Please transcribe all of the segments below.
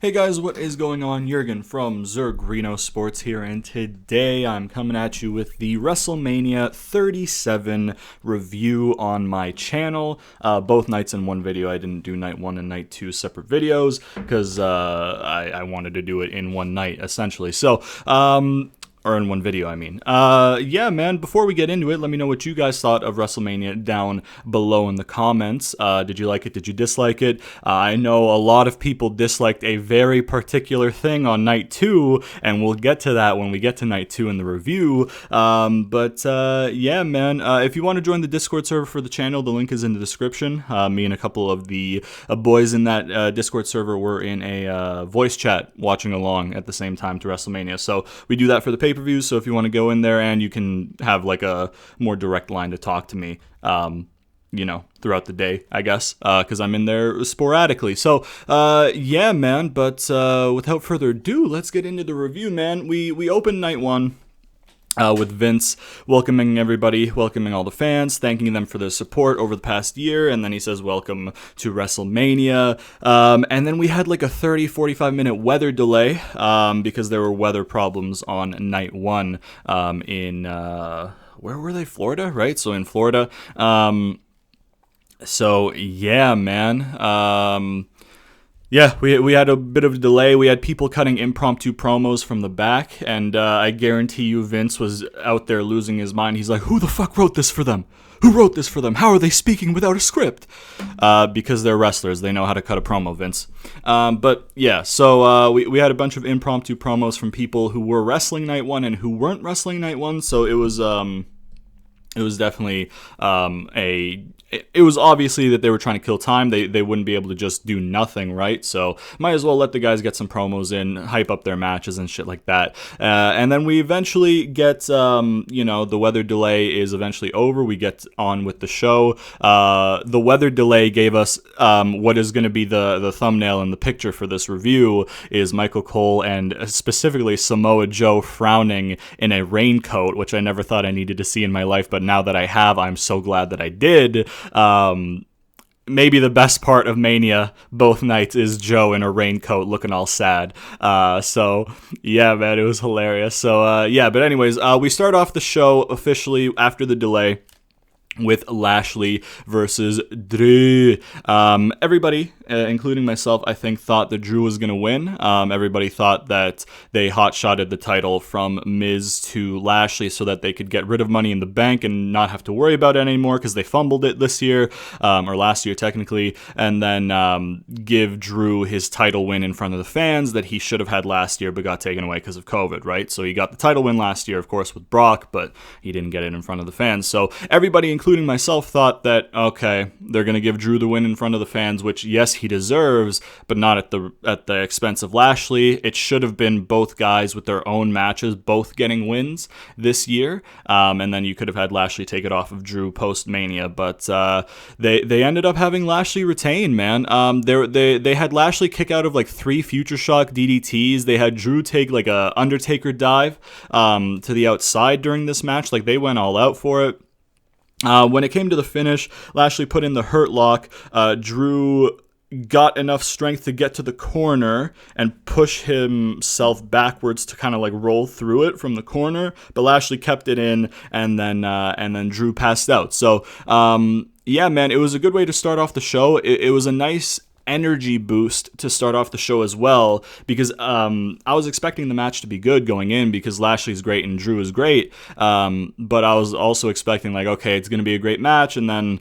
Hey guys, what is going on? Jurgen from ZurGrinoSports here, and today I'm coming at you with the Wrestlemania 37 review on my channel. Both nights in one video. I didn't do night 1 and night 2 separate videos because I wanted to do it in one night, essentially. Or in one video, I mean. Yeah, man, before we get into it, let me know what you guys thought of WrestleMania down below in the comments. Did you like it? Did you dislike it? I know a lot of people disliked a very particular thing on night 2, and we'll get to that when we get to night 2 in the review. Yeah, man, if you want to join the Discord server for the channel, the link is in the description. Me and a couple of the boys in that Discord server were in a voice chat watching along at the same time to WrestleMania. So we do that for the pay-per-views, so if you want to go in there and you can have like a more direct line to talk to me, throughout the day, I guess, because I'm in there sporadically. So, yeah, man, but without further ado, let's get into the review, man. We opened night 1 with Vince welcoming everybody, welcoming all the fans, thanking them for their support over the past year, and then he says welcome to WrestleMania, and then we had like a 30-45 minute weather delay because there were weather problems on night 1 in where were they? Florida, right? So in Florida. So yeah, man. Yeah, we had a bit of a delay. We had people cutting impromptu promos from the back, and I guarantee you Vince was out there losing his mind. He's like, who the fuck wrote this for them? Who wrote this for them? How are they speaking without a script? Because they're wrestlers. They know how to cut a promo, Vince. But yeah, so we had a bunch of impromptu promos from people who were wrestling night 1 and who weren't wrestling night 1, so it was definitely it was obviously that they were trying to kill time. They wouldn't be able to just do nothing, right? So might as well let the guys get some promos in, hype up their matches and shit like that. And then we eventually get, the weather delay is eventually over. We get on with the show. The weather delay gave us what is going to be the thumbnail and the picture for this review is Michael Cole and specifically Samoa Joe frowning in a raincoat, which I never thought I needed to see in my life, but now that I have, I'm so glad that I did. Maybe the best part of Mania both nights is Joe in a raincoat looking all sad. So yeah, man, it was hilarious. So yeah, but anyways, we start off the show officially after the delay with Lashley versus Drew. Everybody, including myself, I think thought that Drew was going to win. Everybody thought that they hot-shotted the title from Miz to Lashley so that they could get rid of Money in the Bank and not have to worry about it anymore because they fumbled it this year, or last year technically, and then give Drew his title win in front of the fans that he should have had last year but got taken away because of COVID, right? So he got the title win last year, of course, with Brock, but he didn't get it in front of the fans. So everybody, including myself, thought that, okay, they're going to give Drew the win in front of the fans, which, yes, he deserves, but not at the expense of Lashley. It should have been both guys with their own matches, both getting wins this year, and then you could have had Lashley take it off of Drew post-Mania, but they ended up having Lashley retain, man. They had Lashley kick out of like 3 Future Shock DDTs. They had Drew take like a Undertaker dive to the outside during this match. Like, they went all out for it. When it came to the finish, Lashley put in the Hurt Lock. Drew got enough strength to get to the corner and push himself backwards to kind of like roll through it from the corner, but Lashley kept it in, and then Drew passed out. So yeah, man, it was a good way to start off the show. It was a nice energy boost to start off the show as well, because I was expecting the match to be good going in because Lashley's great and Drew is great, but I was also expecting like, okay, it's going to be a great match, and then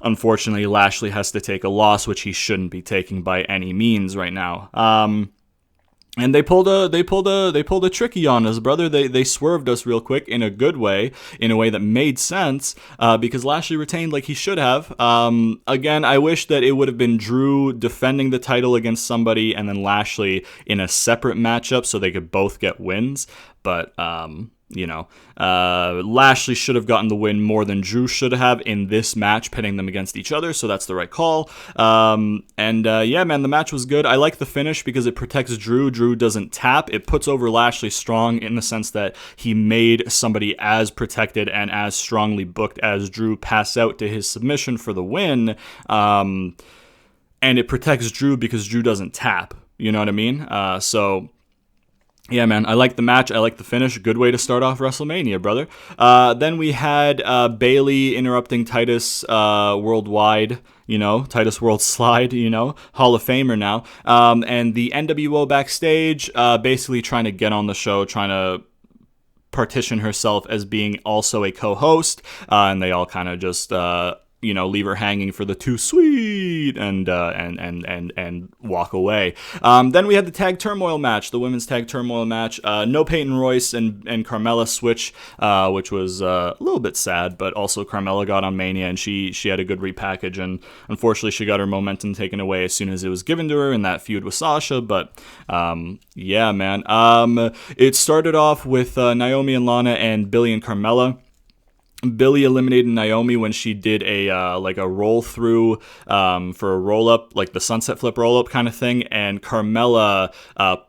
unfortunately Lashley has to take a loss, which he shouldn't be taking by any means right now. And they pulled a tricky on us, brother. They swerved us real quick in a good way, in a way that made sense, because Lashley retained like he should have. Again, I wish that it would have been Drew defending the title against somebody and then Lashley in a separate matchup so they could both get wins. But Lashley should have gotten the win more than Drew should have in this match, pitting them against each other, so that's the right call. Yeah, man, the match was good. I like the finish because it protects Drew. Drew doesn't tap. It puts over Lashley strong in the sense that he made somebody as protected and as strongly booked as Drew pass out to his submission for the win. And it protects Drew because Drew doesn't tap. You know what I mean? So yeah, man, I like the match. I like the finish. Good way to start off WrestleMania, brother. Then we had Bayley interrupting Titus Worldwide, Titus World Slide, Hall of Famer now. And the NWO backstage basically trying to get on the show, trying to partition herself as being also a co-host. And they all kind of just... leave her hanging for the too sweet and walk away. Then we had the tag turmoil match, the women's tag turmoil match. No Peyton Royce and Carmella switch, which was a little bit sad, but also Carmella got on Mania and she had a good repackage, and unfortunately she got her momentum taken away as soon as it was given to her in that feud with Sasha. But yeah, man. It started off with Naomi and Lana and Billy and Carmella. Billy eliminated Naomi when she did a roll through for a roll up, like the sunset flip roll up kind of thing, and Carmella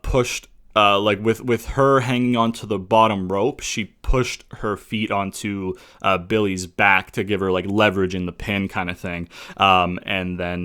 pushed with her hanging onto the bottom rope, she pushed her feet onto Billy's back to give her like leverage in the pin kind of thing, and then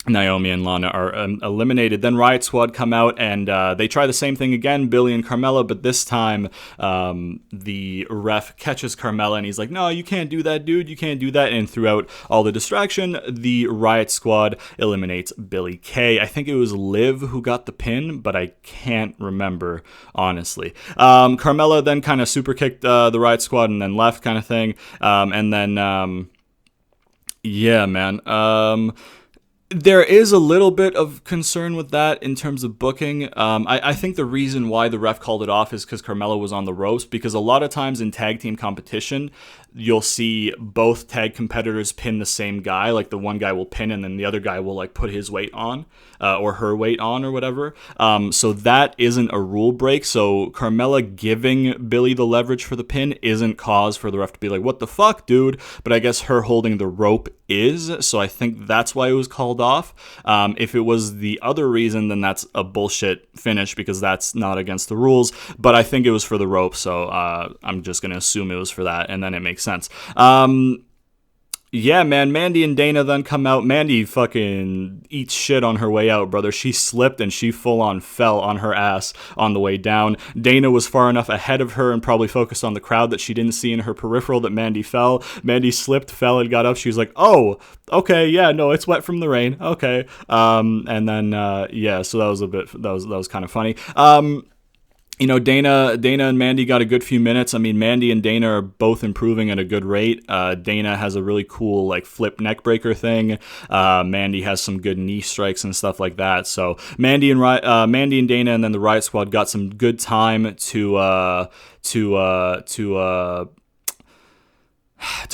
Naomi and Lana are eliminated. Then Riot Squad come out and they try the same thing again, Billy and Carmella, but this time the ref catches Carmella and he's like, no, you can't do that, dude, you can't do that. And throughout all the distraction, the Riot Squad eliminates Billy Kay. I think it was Liv who got the pin, but I can't remember, honestly. Carmella then kind of super kicked the Riot Squad and then left kind of thing. And then, yeah, man. There is a little bit of concern with that in terms of booking. I think the reason why the ref called it off is because Carmella was on the ropes, because a lot of times in tag team competition, you'll see both tag competitors pin the same guy. Like the one guy will pin and then the other guy will like put his weight on or her weight on or whatever. So that isn't a rule break. So Carmella giving Billy the leverage for the pin isn't cause for the ref to be like, what the fuck, dude? But I guess her holding the rope is. So I think that's why it was called off. If it was the other reason, then that's a bullshit finish because that's not against the rules. But I think it was for the rope. So I'm just going to assume it was for that. And then it makes sense. Yeah, man, Mandy and Dana then come out. Mandy fucking eats shit on her way out, brother. She slipped and she full on fell on her ass on the way down. Dana was far enough ahead of her and probably focused on the crowd that she didn't see in her peripheral that Mandy fell. Mandy slipped, fell, and got up. She was like, oh, okay, yeah, no, it's wet from the rain. Okay. And then, yeah, so that was kind of funny. Dana and Mandy got a good few minutes. I mean, Mandy and Dana are both improving at a good rate. Dana has a really cool, like, flip neck breaker thing. Mandy has some good knee strikes and stuff like that. So Mandy and Dana and then the Riot Squad got some good time to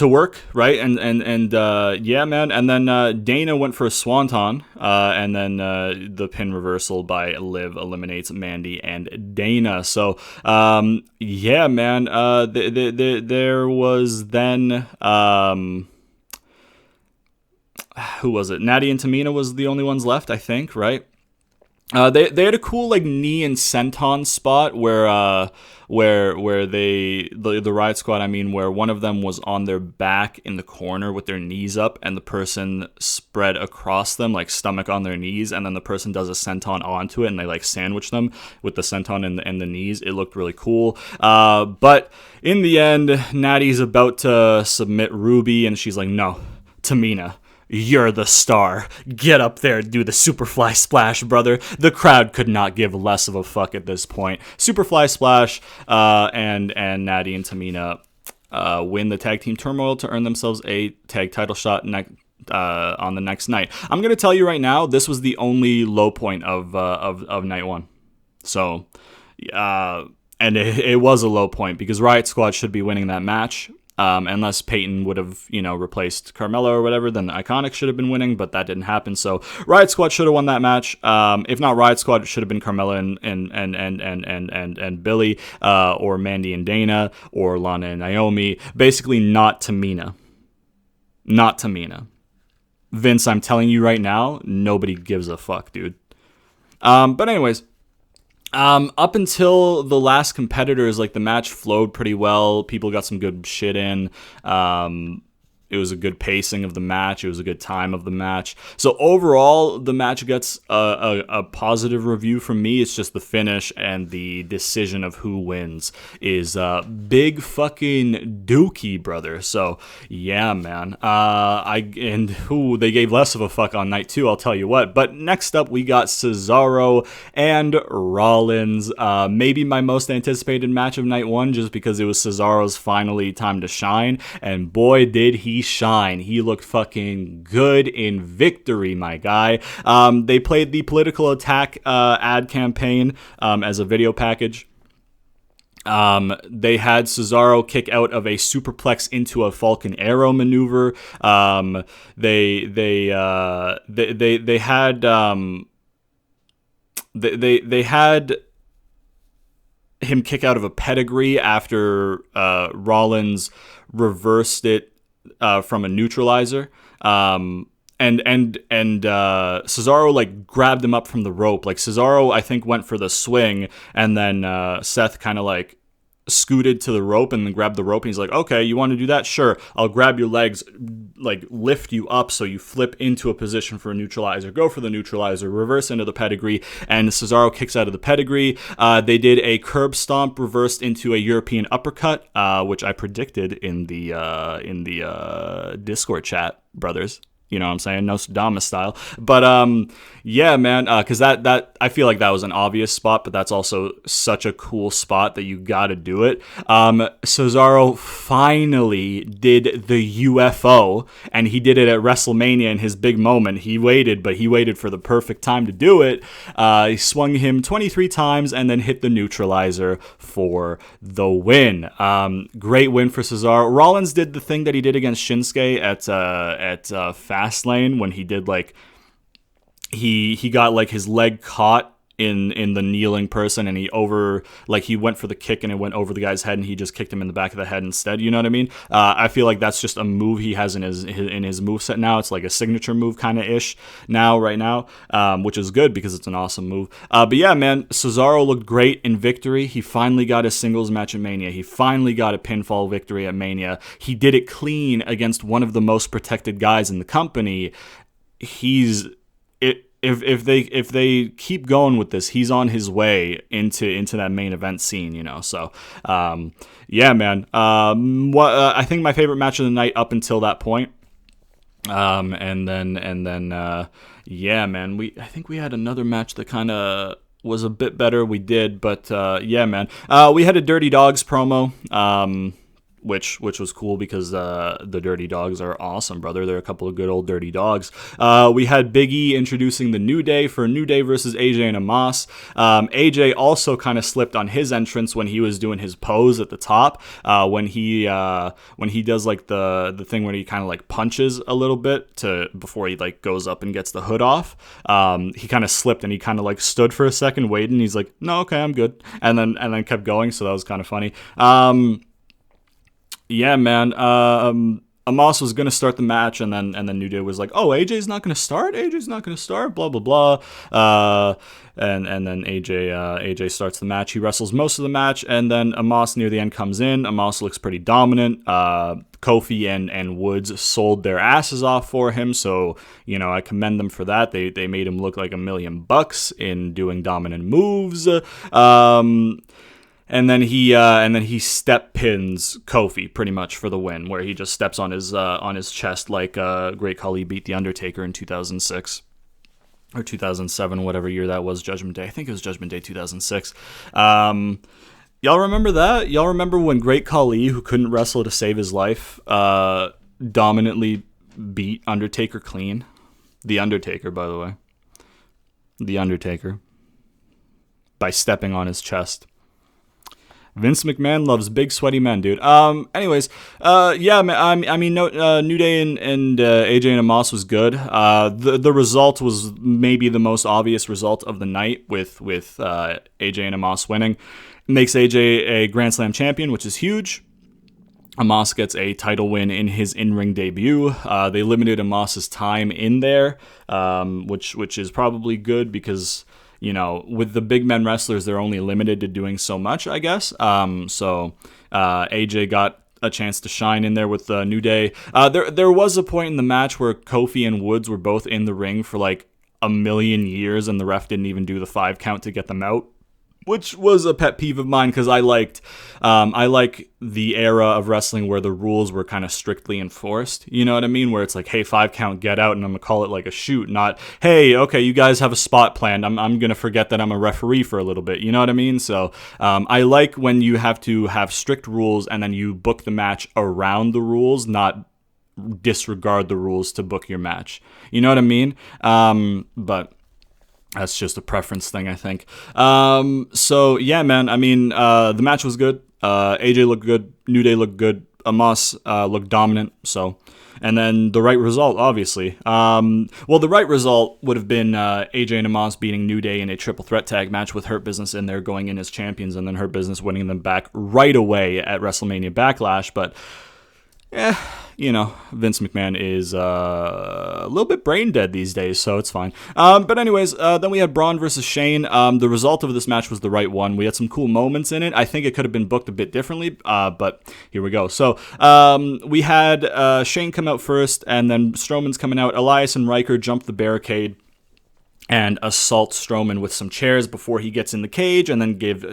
work, right? And yeah, man. And then Dana went for a swanton, and then the pin reversal by Liv eliminates Mandy and Dana. So yeah, man. There was then who was it? Natty and Tamina was the only ones left, I think, right? They had a cool like knee and senton spot where the Riot Squad, I mean, where one of them was on their back in the corner with their knees up and the person spread across them, like stomach on their knees, and then the person does a senton onto it and they like sandwich them with the senton and the knees. It looked really cool. But in the end, Natty's about to submit Ruby and she's like, no, Tamina, you're the star. Get up there and do the Superfly Splash, brother. The crowd could not give less of a fuck at this point. Superfly Splash, and Natty and Tamina win the tag team turmoil to earn themselves a tag title shot on the next night. I'm gonna tell you right now, this was the only low point of night one. So, and it was a low point because Riot Squad should be winning that match. Unless Peyton would have, replaced Carmella or whatever, then the Iconics should have been winning, but that didn't happen. So Riot Squad should have won that match. If not Riot Squad, it should have been Carmella and Billy, or Mandy and Dana, or Lana and Naomi. Basically, not Tamina. Not Tamina. Vince, I'm telling you right now, nobody gives a fuck, dude. But anyways. Up until the last competitors, like the match flowed pretty well. People got some good shit in. It was a good pacing of the match. It was a good time of the match. So overall, the match gets a positive review from me. It's just the finish and the decision of who wins is big fucking dookie, brother. So yeah, man. They gave less of a fuck on night 2. I'll tell you what. But next up, we got Cesaro and Rollins. Maybe my most anticipated match of night 1, just because it was Cesaro's finally time to shine, and boy did he shine. He looked fucking good in victory, my guy. They played the political attack ad campaign as a video package. They had Cesaro kick out of a superplex into a Falcon Arrow maneuver. They had him kick out of a pedigree after Rollins reversed it from a neutralizer. And Cesaro like grabbed him up from the rope. Like Cesaro, I think, went for the swing, and then Seth kind of like scooted to the rope and then grabbed the rope, and he's like, okay, you want to do that? Sure, I'll grab your legs, like lift you up so you flip into a position for a neutralizer, go for the neutralizer, reverse into the pedigree, and Cesaro kicks out of the pedigree. They did a curb stomp reversed into a European uppercut, which I predicted in the Discord chat, brothers. You know what I'm saying? Nostradamus style. But yeah, man, because that I feel like that was an obvious spot, but that's also such a cool spot that you got to do it. Cesaro finally did the UFO, and he did it at WrestleMania in his big moment. He waited, but he waited for the perfect time to do it. He swung him 23 times and then hit the neutralizer for the win. Great win for Cesaro. Rollins did the thing that he did against Shinsuke at Fastlane, when he did like he got like his leg caught in the kneeling person, and he went for the kick and it went over the guy's head, and he just kicked him in the back of the head instead. You know what I mean? I feel like that's just a move he has in his moveset now. It's like a signature move kind of ish right now, which is good because it's an awesome move. But yeah, man, Cesaro looked great in victory. He finally got a singles match at Mania. He finally got a pinfall victory at Mania. He did it clean against one of the most protected guys in the company. If they keep going with this, he's on his way into that main event scene, you know. So, yeah, man. I think my favorite match of the night up until that point. And then, yeah, man. I think we had another match that kind of was a bit better. We did, but yeah, man. We had a Dirty Dogs promo. Which was cool because the Dirty Dogs are awesome, brother. They're a couple of good old Dirty Dogs. We had Big E introducing the New Day for New Day versus AJ and Omos. AJ also kind of slipped on his entrance when he was doing his pose at the top. When he does like the thing where he kind of like punches a little bit before he like goes up and gets the hood off. He kind of slipped and he kind of like stood for a second waiting. He's like, no, okay, I'm good, and then kept going. So that was kind of funny. Yeah, man. Omos was gonna start the match, and then New Day was like, "Oh, AJ's not gonna start. AJ's not gonna start." Blah blah blah. And then AJ starts the match. He wrestles most of the match, and then Omos near the end comes in. Omos looks pretty dominant. Kofi and Woods sold their asses off for him, so you know I commend them for that. They made him look like $1 million in doing dominant moves. And then he step pins Kofi pretty much for the win, where he just steps on his chest like Great Khali beat The Undertaker in 2006 or 2007, whatever year that was, Judgment Day. I think it was Judgment Day 2006. Y'all remember that? Y'all remember when Great Khali, who couldn't wrestle to save his life, dominantly beat Undertaker clean? The Undertaker, by the way. The Undertaker. By stepping on his chest. Vince McMahon loves big, sweaty men, dude. Anyways, yeah, I mean, New Day and AJ and Omos was good. The result was maybe the most obvious result of the night with AJ and Omos winning. It makes AJ a Grand Slam champion, which is huge. Omos gets a title win in his in-ring debut. They limited Omos's time in there, which is probably good because, you know, with the big men wrestlers, they're only limited to doing so much, I guess. So AJ got a chance to shine in there with New Day. There was a point in the match where Kofi and Woods were both in the ring for like a million years, and the ref didn't even do the 5 count to get them out, which was a pet peeve of mine because I like the era of wrestling where the rules were kind of strictly enforced. You know what I mean? Where it's like, hey, 5 count, get out, and I'm gonna call it like a shoot, not, hey, okay, you guys have a spot planned. I'm gonna forget that I'm a referee for a little bit. You know what I mean? So I like when you have to have strict rules and then you book the match around the rules, not disregard the rules to book your match. You know what I mean? But that's just a preference thing, I think. So, yeah, man. I mean, the match was good. AJ looked good. New Day looked good. Amos looked dominant. So, and then the right result, obviously. Well, the right result would have been AJ and Amos beating New Day in a triple threat tag match with Hurt Business in there going in as champions, and then Hurt Business winning them back right away at WrestleMania Backlash. But you know, Vince McMahon is a little bit brain dead these days, so it's fine. But anyways, then we had Braun versus Shane. The result of this match was the right one. We had some cool moments in it. I think it could have been booked a bit differently, but here we go. So we had Shane come out first, and then Strowman's coming out. Elias and Riker jumped the barricade and assault Strowman with some chairs before he gets in the cage, and then give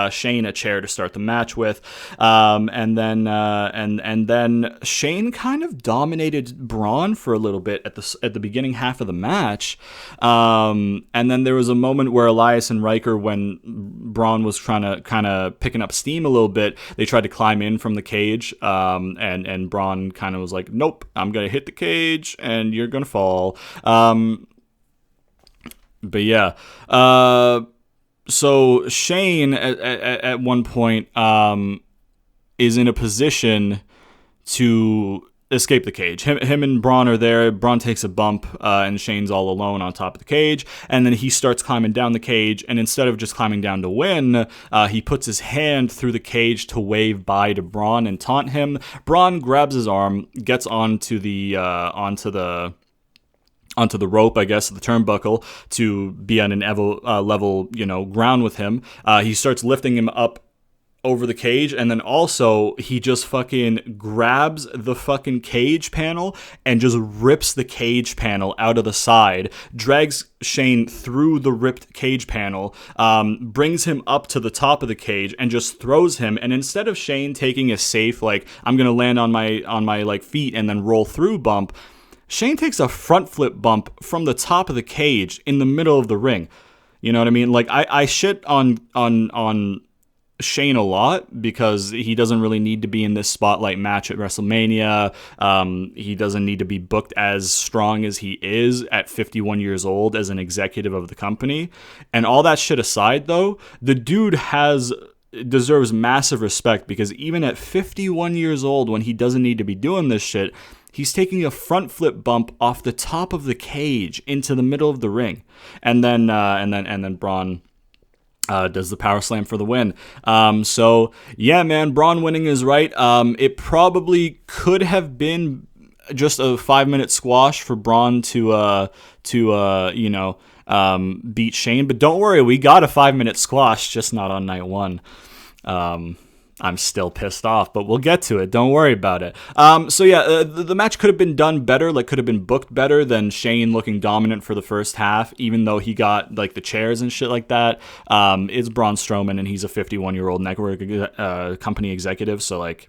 Shane a chair to start the match with. And then Shane kind of dominated Braun for a little bit at the beginning half of the match. And then there was a moment where Elias and Riker, when Braun was trying to kind of picking up steam a little bit, they tried to climb in from the cage. And Braun kind of was like, nope, I'm going to hit the cage and you're going to fall. But yeah, so Shane at one point is in a position to escape the cage. Him and Braun are there. Braun takes a bump, and Shane's all alone on top of the cage. And then he starts climbing down the cage, and instead of just climbing down to win, he puts his hand through the cage to wave bye to Braun and taunt him. Braun grabs his arm, gets onto the rope, I guess, the turnbuckle, to be on an level, ground with him. He starts lifting him up over the cage, and then also he just fucking grabs the fucking cage panel and just rips the cage panel out of the side, drags Shane through the ripped cage panel, brings him up to the top of the cage, and just throws him. And instead of Shane taking a safe, like, I'm gonna land on my like feet and then roll through bump, Shane takes a front flip bump from the top of the cage in the middle of the ring. You know what I mean? Like, I shit on Shane a lot because he doesn't really need to be in this spotlight match at WrestleMania. He doesn't need to be booked as strong as he is at 51 years old as an executive of the company. And all that shit aside, though, the dude deserves massive respect, because even at 51 years old, when he doesn't need to be doing this shit, he's taking a front flip bump off the top of the cage into the middle of the ring, and then Braun does the power slam for the win. So yeah, man, Braun winning is right. It probably could have been just a 5-minute squash for Braun to beat Shane, but don't worry, we got a 5-minute squash, just not on night one. I'm still pissed off, but we'll get to it. Don't worry about it. So yeah, the match could have been done better, like could have been booked better than Shane looking dominant for the first half, even though he got like the chairs and shit like that. It's Braun Strowman, and he's a 51-year-old network company executive, so like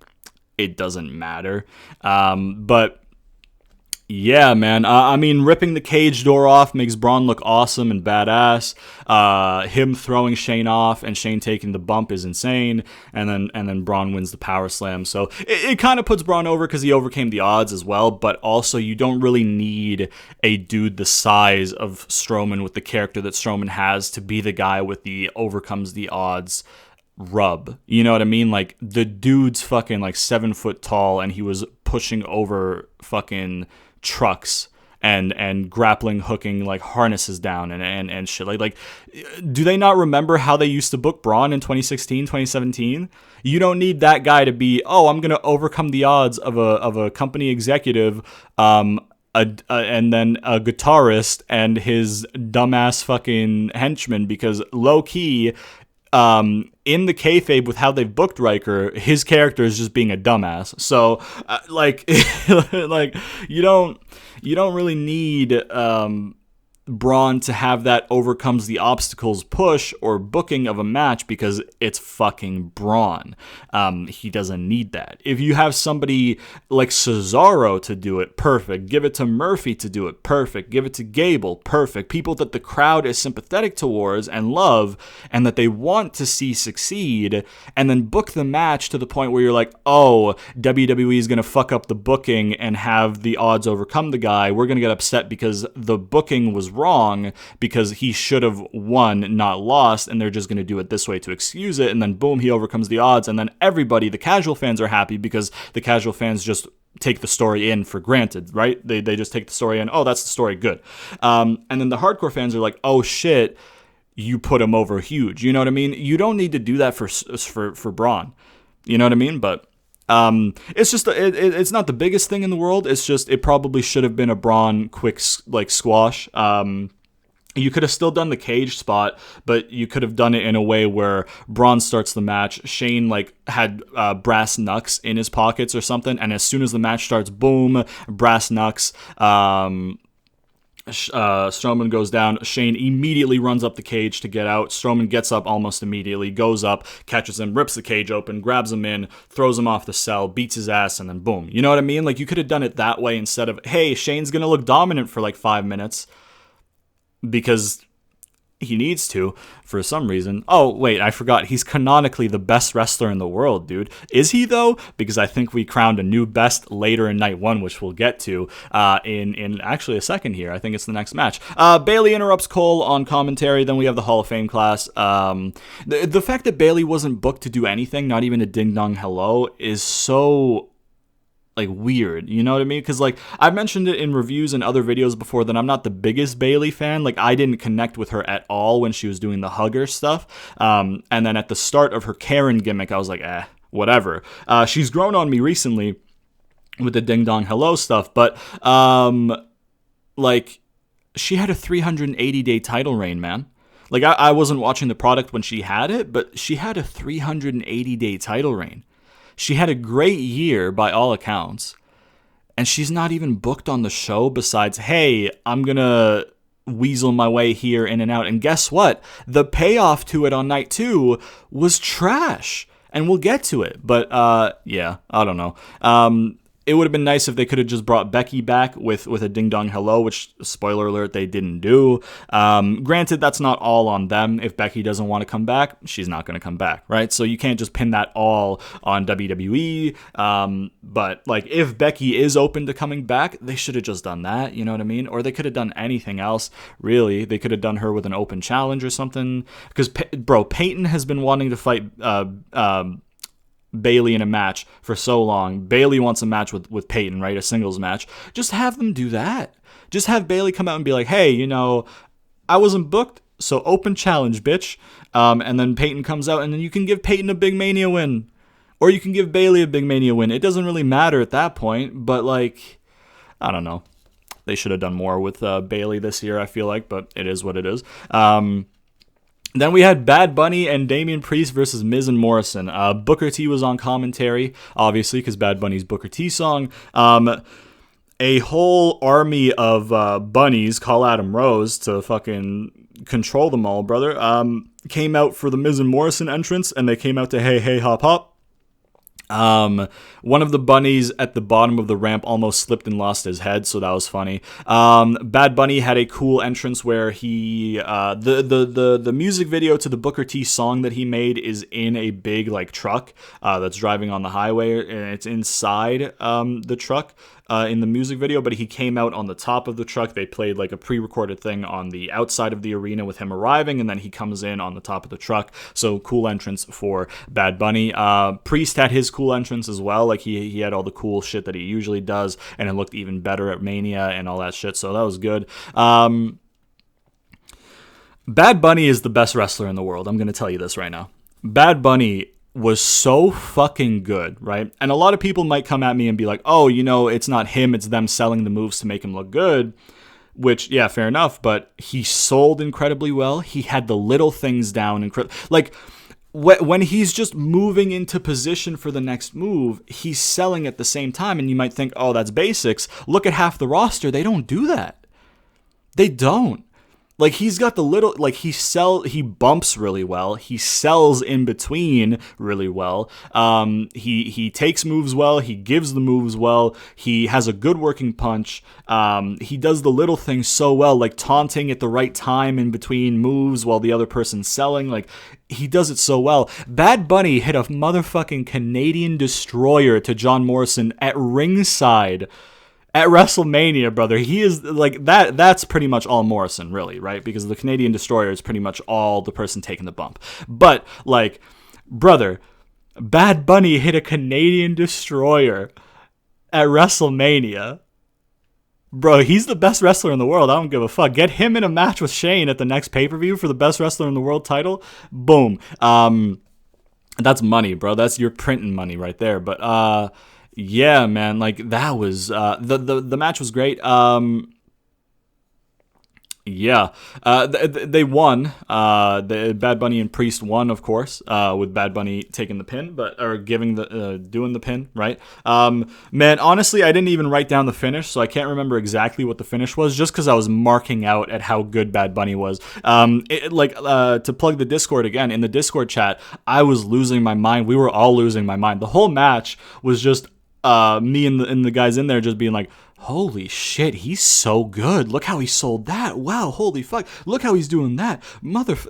it doesn't matter. But yeah, man. I mean, ripping the cage door off makes Braun look awesome and badass. Him throwing Shane off and Shane taking the bump is insane. And then Braun wins the power slam. So it kind of puts Braun over because he overcame the odds as well. But also, you don't really need a dude the size of Strowman with the character that Strowman has to be the guy with the overcomes the odds rub. You know what I mean? Like, the dude's fucking like 7 foot tall, and he was pushing over fucking trucks and grappling hooking like harnesses down and shit. Like do they not remember how they used to book Braun in 2016 2017? You don't need that guy to be, I'm gonna overcome the odds of a company executive, and then a guitarist and his dumbass fucking henchman, because low key in the kayfabe with how they've booked Riker, his character is just being a dumbass. So, like, like you don't really need Braun to have that overcomes the obstacles push or booking of a match because it's fucking Braun. He doesn't need that. If you have somebody like Cesaro to do it, perfect. Give it to Murphy to do it, perfect. Give it to Gable, perfect. People that the crowd is sympathetic towards and love and that they want to see succeed, and then book the match to the point where you're like, oh, WWE is going to fuck up the booking and have the odds overcome the guy. We're going to get upset because the booking was wrong because he should have won, not lost, and they're just going to do it this way to excuse it, and then boom, he overcomes the odds, and then everybody, the casual fans, are happy because the casual fans just take the story in for granted, right? They just take the story in, oh, that's the story, good. And then the hardcore fans are like, oh shit, you put him over huge. You know what I mean? You don't need to do that for Braun. You know what I mean? But it's just it's not the biggest thing in the world. It's just it probably should have been a Braun quick like squash. You could have still done the cage spot, but you could have done it in a way where Braun starts the match. Shane like had brass knucks in his pockets or something, and as soon as the match starts, boom, brass knucks. Strowman goes down. Shane immediately runs up the cage to get out. Strowman gets up almost immediately, goes up, catches him, rips the cage open, grabs him in, throws him off the cell, beats his ass, and then boom. You know what I mean? Like, you could have done it that way instead of, hey, Shane's going to look dominant for like 5 minutes because he needs to for some reason. Oh, wait, I forgot. He's canonically the best wrestler in the world, dude. Is he, though? Because I think we crowned a new best later in night one, which we'll get to in actually a second here. I think it's the next match. Bayley interrupts Cole on commentary. Then we have the Hall of Fame class. The fact that Bayley wasn't booked to do anything, not even a ding-dong hello, is so like weird, you know what I mean? Because like I've mentioned it in reviews and other videos before that I'm not the biggest Bayley fan. Like I didn't connect with her at all when she was doing the hugger stuff. And then at the start of her Karen gimmick, I was like, whatever. She's grown on me recently with the ding dong hello stuff, but like she had a 380-day title reign, man. Like I wasn't watching the product when she had it, but she had a 380-day title reign. She had a great year by all accounts, and she's not even booked on the show besides, hey, I'm going to weasel my way here in and out. And guess what? The payoff to it on night 2 was trash, and we'll get to it. But, yeah, I don't know. It would have been nice if they could have just brought Becky back with a ding-dong hello, which, spoiler alert, they didn't do. Granted, that's not all on them. If Becky doesn't want to come back, she's not going to come back, right? So you can't just pin that all on WWE. But, like, if Becky is open to coming back, they should have just done that, you know what I mean? Or they could have done anything else, really. They could have done her with an open challenge or something. Because, Peyton has been wanting to fight Bayley in a match for so long. Bayley wants a match with Peyton, right? A singles match. Just have them do that. Just have Bayley come out and be like, hey, you know, I wasn't booked, so open challenge, bitch. And then Peyton comes out, and then you can give Peyton a big Mania win. Or you can give Bayley a big Mania win. It doesn't really matter at that point, but like, I don't know. They should have done more with Bayley this year, I feel like, but it is what it is. Then we had Bad Bunny and Damian Priest versus Miz and Morrison. Booker T was on commentary, obviously, because Bad Bunny's Booker T song. A whole army of bunnies, call Adam Rose to fucking control them all, brother, came out for the Miz and Morrison entrance, and they came out to Hey Hey Hop Hop. One of the bunnies at the bottom of the ramp almost slipped and lost his head, so that was funny. Bad Bunny had a cool entrance where he the music video to the Booker T song that he made is in a big like truck that's driving on the highway, and it's inside the truck in the music video, but he came out on the top of the truck. They played like a pre-recorded thing on the outside of the arena with him arriving, and then he comes in on the top of the truck. So cool entrance for Bad Bunny. Priest had his cool entrance as well. Like he had all the cool shit that he usually does, and it looked even better at Mania and all that shit. So that was good. Bad Bunny is the best wrestler in the world. I'm going to tell you this right now. Bad Bunny was so fucking good, right? And a lot of people might come at me and be like, oh, you know, it's not him, it's them selling the moves to make him look good, which, yeah, fair enough, but he sold incredibly well. He had the little things down. Like, when he's just moving into position for the next move, he's selling at the same time. And you might think, oh, that's basics. Look at half the roster. They don't do that. They don't. Like, he's got the little, like, he bumps really well. He sells in between really well. He takes moves well. He gives the moves well. He has a good working punch. He does the little things so well, like taunting at the right time in between moves while the other person's selling. Like, he does it so well. Bad Bunny hit a motherfucking Canadian destroyer to John Morrison at ringside. At WrestleMania, brother, he is like that. That's pretty much all Morrison, really, right? Because the Canadian Destroyer is pretty much all the person taking the bump. But, like, brother, Bad Bunny hit a Canadian Destroyer at WrestleMania. Bro, he's the best wrestler in the world. I don't give a fuck. Get him in a match with Shane at the next pay-per-view for the best wrestler in the world title. Boom. That's money, bro. That's your printing money right there. But, yeah, man, like, that was, the match was great. Yeah, they won. The Bad Bunny and Priest won, of course, with Bad Bunny taking the pin, or doing the pin, right? Man, honestly, I didn't even write down the finish, so I can't remember exactly what the finish was, just because I was marking out at how good Bad Bunny was. To plug the Discord again, in the Discord chat, I was losing my mind. We were all losing my mind. The whole match was just me and the guys in there just being like, holy shit, he's so good. Look how he sold that. Wow, holy fuck. Look how he's doing that.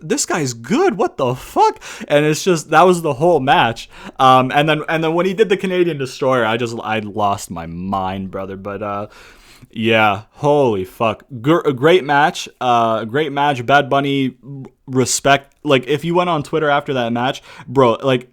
This guy's good. What the fuck? And it's just, that was the whole match. And then when he did the Canadian Destroyer, I lost my mind, brother. But yeah, holy fuck. A great match. Bad Bunny, respect. Like, if you went on Twitter after that match, bro, like,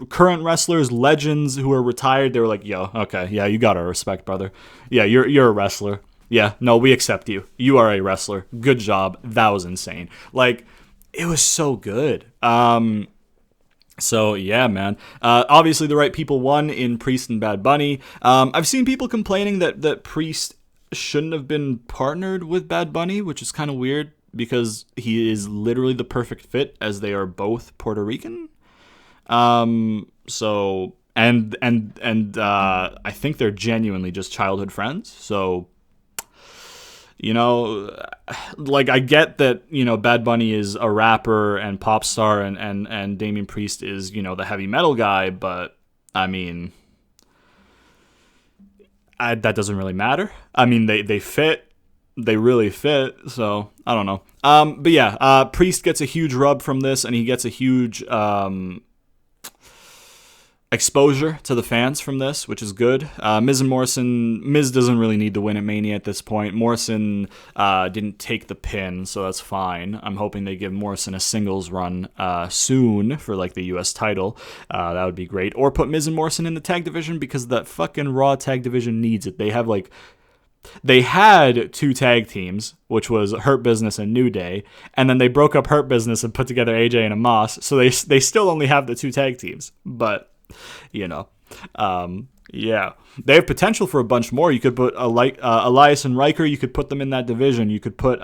current wrestlers, legends who are retired, they were like, yo, okay, yeah, you got our respect, brother. Yeah, you're a wrestler. Yeah, no, we accept you. You are a wrestler. Good job. That was insane. Like, it was so good. So, yeah, man. Obviously, the right people won in Priest and Bad Bunny. I've seen people complaining that Priest shouldn't have been partnered with Bad Bunny, which is kind of weird because he is literally the perfect fit, as they are both Puerto Rican. So, and I think they're genuinely just childhood friends. So, you know, like, I get that, you know, Bad Bunny is a rapper and pop star, and Damian Priest is, you know, the heavy metal guy, but I mean, that doesn't really matter. I mean, they fit. They really fit, so I don't know. But yeah, Priest gets a huge rub from this, and he gets a huge exposure to the fans from this, which is good. Miz and Morrison, Miz doesn't really need to win at Mania at this point. Morrison didn't take the pin, so that's fine. I'm hoping they give Morrison a singles run soon for, like, the U.S. title. That would be great. Or put Miz and Morrison in the tag division, because that fucking Raw tag division needs it. They had two tag teams, which was Hurt Business and New Day, and then they broke up Hurt Business and put together AJ and Amos, so they still only have the two tag teams. But, you know, yeah. They have potential for a bunch more. You could put Elias and Riker, you could put them in that division. You could put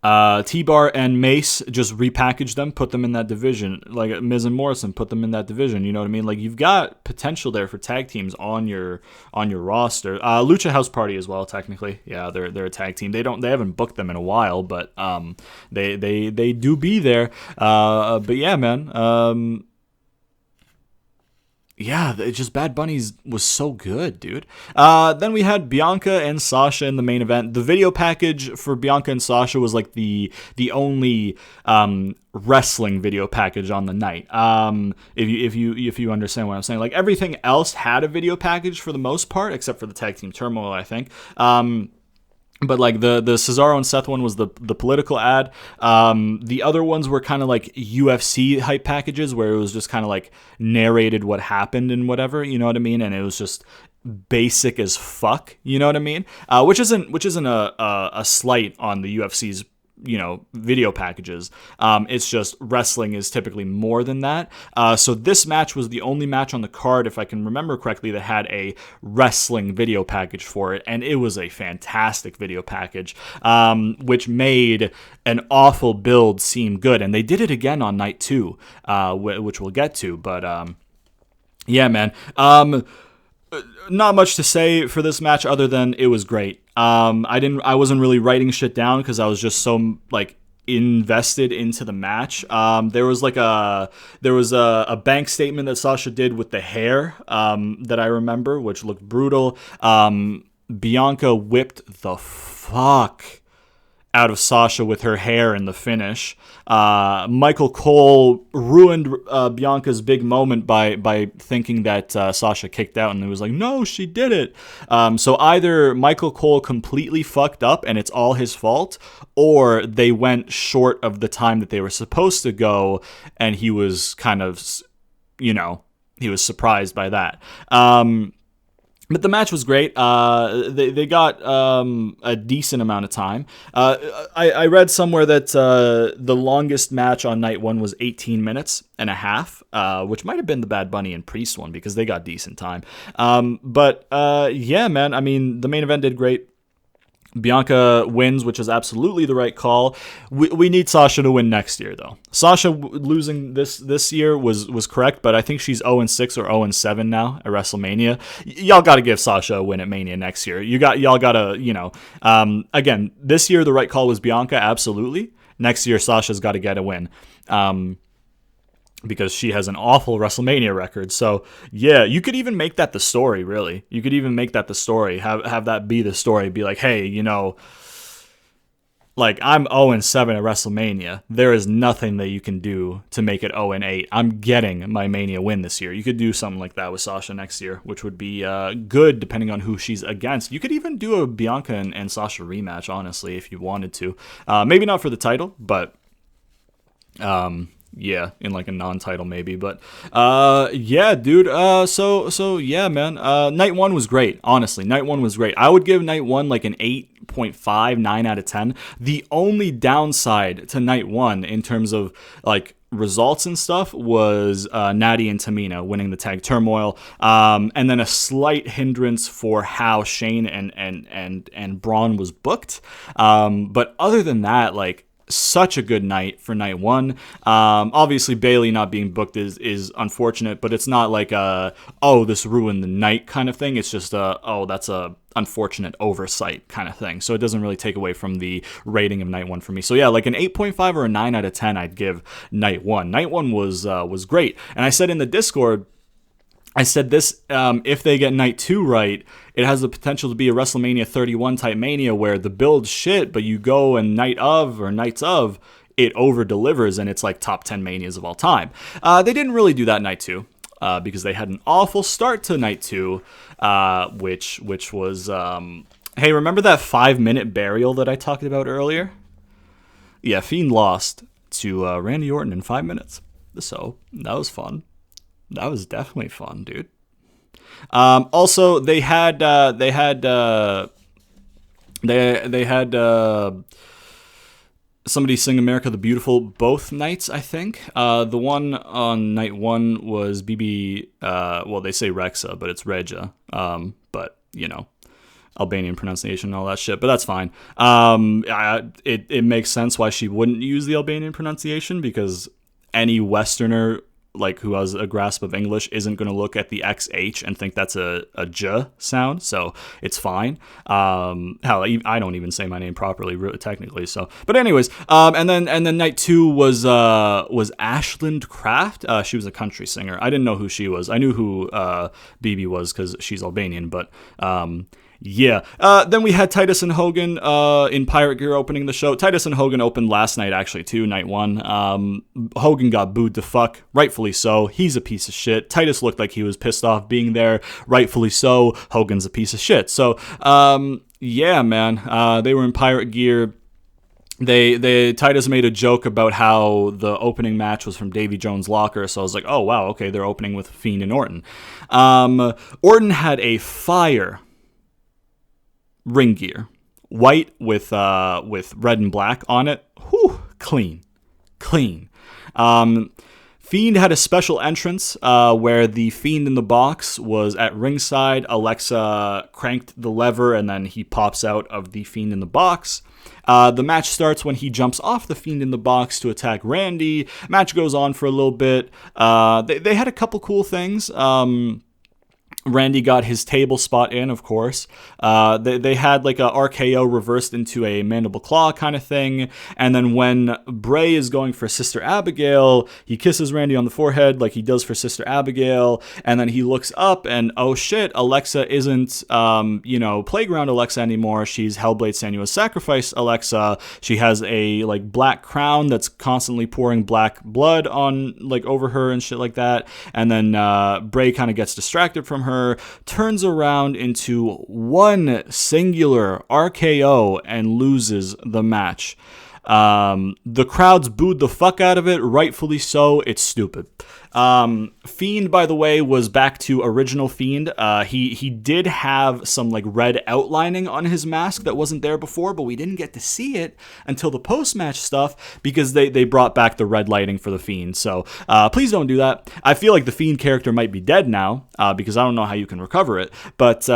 T-Bar and Mace, just repackage them, put them in that division. Like Miz and Morrison, put them in that division. You know what I mean? Like, you've got potential there for tag teams on your roster. Lucha House Party as well, technically. Yeah, they're a tag team. They haven't booked them in a while, but they do be there. But yeah, man. Yeah, it's just Bad Bunny's was so good, dude. Then we had Bianca and Sasha in the main event. The video package for Bianca and Sasha was like the only wrestling video package on the night. If you understand what I'm saying, like, everything else had a video package for the most part, except for the tag team Turmoil, I think. But, like, the Cesaro and Seth one was the political ad. The other ones were kind of like UFC hype packages, where it was just kind of like narrated what happened and whatever, you know what I mean? And it was just basic as fuck, you know what I mean? Which isn't a slight on the UFC's video packages. It's just wrestling is typically more than that. So this match was the only match on the card, if I can remember correctly, that had a wrestling video package for it, and it was a fantastic video package, which made an awful build seem good. And they did it again on night 2, which we'll get to. But yeah, man. Not much to say for this match other than it was great. I wasn't really writing shit down because I was just so invested into the match. There was a bank statement that Sasha did with the hair that I remember, which looked brutal. Bianca whipped the fuck out of Sasha with her hair in the finish. Michael Cole ruined Bianca's big moment by thinking that Sasha kicked out, and it was like, no, she did it. So either Michael Cole completely fucked up and it's all his fault, or they went short of the time that they were supposed to go, and he was kind of, he was surprised by that. But the match was great. They got a decent amount of time. I read somewhere that the longest match on night 1 was 18 minutes and a half, which might have been the Bad Bunny and Priest one because they got decent time. But yeah, man, I mean, the main event did great. Bianca wins, which is absolutely the right call. We need Sasha to win next year, though. Sasha losing this year was correct, but I think she's 0-6 or 0-7 now at WrestleMania. Y'all got to give Sasha a win at Mania next year. Y'all got to, again, this year the right call was Bianca, absolutely. Next year Sasha's got to get a win. Because she has an awful WrestleMania record. So, yeah, you could even make that the story, really. You could even make that the story. Have that be the story. Be like, hey, I'm 0-7 at WrestleMania. There is nothing that you can do to make it 0-8. I'm getting my Mania win this year. You could do something like that with Sasha next year, which would be good depending on who she's against. You could even do a Bianca and Sasha rematch, honestly, if you wanted to. Maybe not for the title, but... yeah, in a non-title maybe, but yeah, dude. So yeah, man. Night 1 was great. Honestly, night 1 was great. I would give night 1 an 8.5, 9 out of 10. The only downside to night 1 in terms of results and stuff was Natty and Tamina winning the tag Turmoil, and then a slight hindrance for how Shane and Braun was booked. But other than that, such a good night for night 1. Obviously Bayley not being booked is unfortunate, but it's not this ruined the night kind of thing. It's just that's a unfortunate oversight kind of thing. So it doesn't really take away from the rating of night 1 for me. So yeah, an 8.5 or a 9 out of 10 I'd give night 1. Night 1 was great. And I said in the Discord, I said this, if they get night 2 right, it has the potential to be a WrestleMania 31 type Mania where the build's shit, but you go and nights of, it over-delivers and it's top 10 Manias of all time. They didn't really do that night 2 because they had an awful start to night 2, which was, hey, remember that 5-minute burial that I talked about earlier? Yeah, Fiend lost to Randy Orton in 5 minutes. So that was fun. That was definitely fun, dude. Also, they had somebody sing "America the Beautiful" both nights. I think the one on night 1 was BB. Well, they say Rexa, but it's Regia. But Albanian pronunciation and all that shit. But that's fine. It makes sense why she wouldn't use the Albanian pronunciation because any Westerner who has a grasp of English isn't going to look at the XH and think that's a J sound, so it's fine. Hell, I don't even say my name properly, technically. So, but anyways, and then night 2 was Ashland Kraft. She was a country singer. I didn't know who she was. I knew who BB was because she's Albanian, but yeah. Then we had Titus and Hogan in Pirate Gear opening the show. Titus and Hogan opened last night, actually, too, night 1. Hogan got booed to fuck, rightfully so. He's a piece of shit. Titus looked like he was pissed off being there, rightfully so. Hogan's a piece of shit. So, yeah, man. They were in Pirate Gear. Titus made a joke about how the opening match was from Davy Jones' locker, so I was like, oh, wow, okay, they're opening with Fiend and Orton. Orton had a fire ring gear, white with red and black on it. clean. Fiend had a special entrance where the Fiend in the box was at ringside. Alexa cranked the lever and then he pops out of the Fiend in the box. The match starts when he jumps off the Fiend in the box to attack Randy. Match goes on for a little bit. They had a couple cool things. Randy got his table spot in, of course. They had like a RKO reversed into a mandible claw kind of thing. And then when Bray is going for Sister Abigail, he kisses Randy on the forehead like he does for Sister Abigail. And then he looks up and, oh shit, Alexa isn't, Playground Alexa anymore. She's Hellblade Senua's Sacrifice Alexa. She has a like black crown that's constantly pouring black blood on like over her and shit like that. And then Bray kind of gets distracted from her, turns around into one singular RKO and loses the match. The crowds booed the fuck out of it, rightfully so. It's stupid. Fiend, by the way, was back to original Fiend. He did have some like red outlining on his mask that wasn't there before, but we didn't get to see it until the post-match stuff because they brought back the red lighting for the Fiend. So please don't do that. I feel like the Fiend character might be dead now because I don't know how you can recover it. But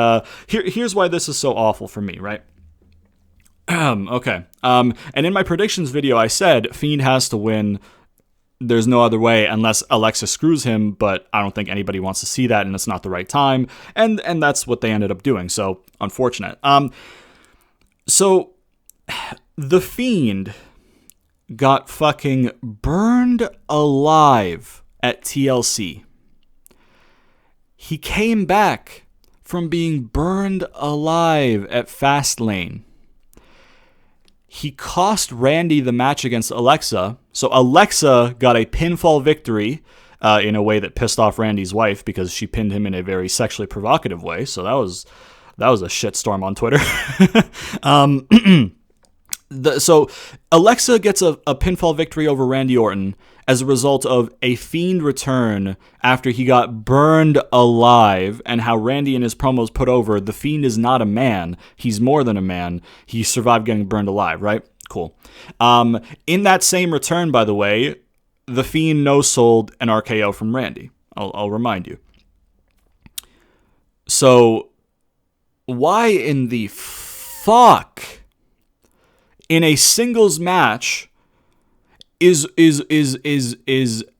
here's why this is so awful for me, right? Okay. And in my predictions video, I said Fiend has to win. There's no other way unless Alexa screws him, but I don't think anybody wants to see that, and it's not the right time. And that's what they ended up doing. So unfortunate. So the Fiend got fucking burned alive at TLC. He came back from being burned alive at Fastlane. He cost Randy the match against Alexa. So Alexa got a pinfall victory in a way that pissed off Randy's wife because she pinned him in a very sexually provocative way. So that was a shitstorm on Twitter. So Alexa gets a pinfall victory over Randy Orton as a result of a Fiend return after he got burned alive, and how Randy in his promos put over, the Fiend is not a man. He's more than a man. He survived getting burned alive, right? Cool. In that same return, by the way, the Fiend no-sold an RKO from Randy. I'll remind you. So why in the fuck in a singles match is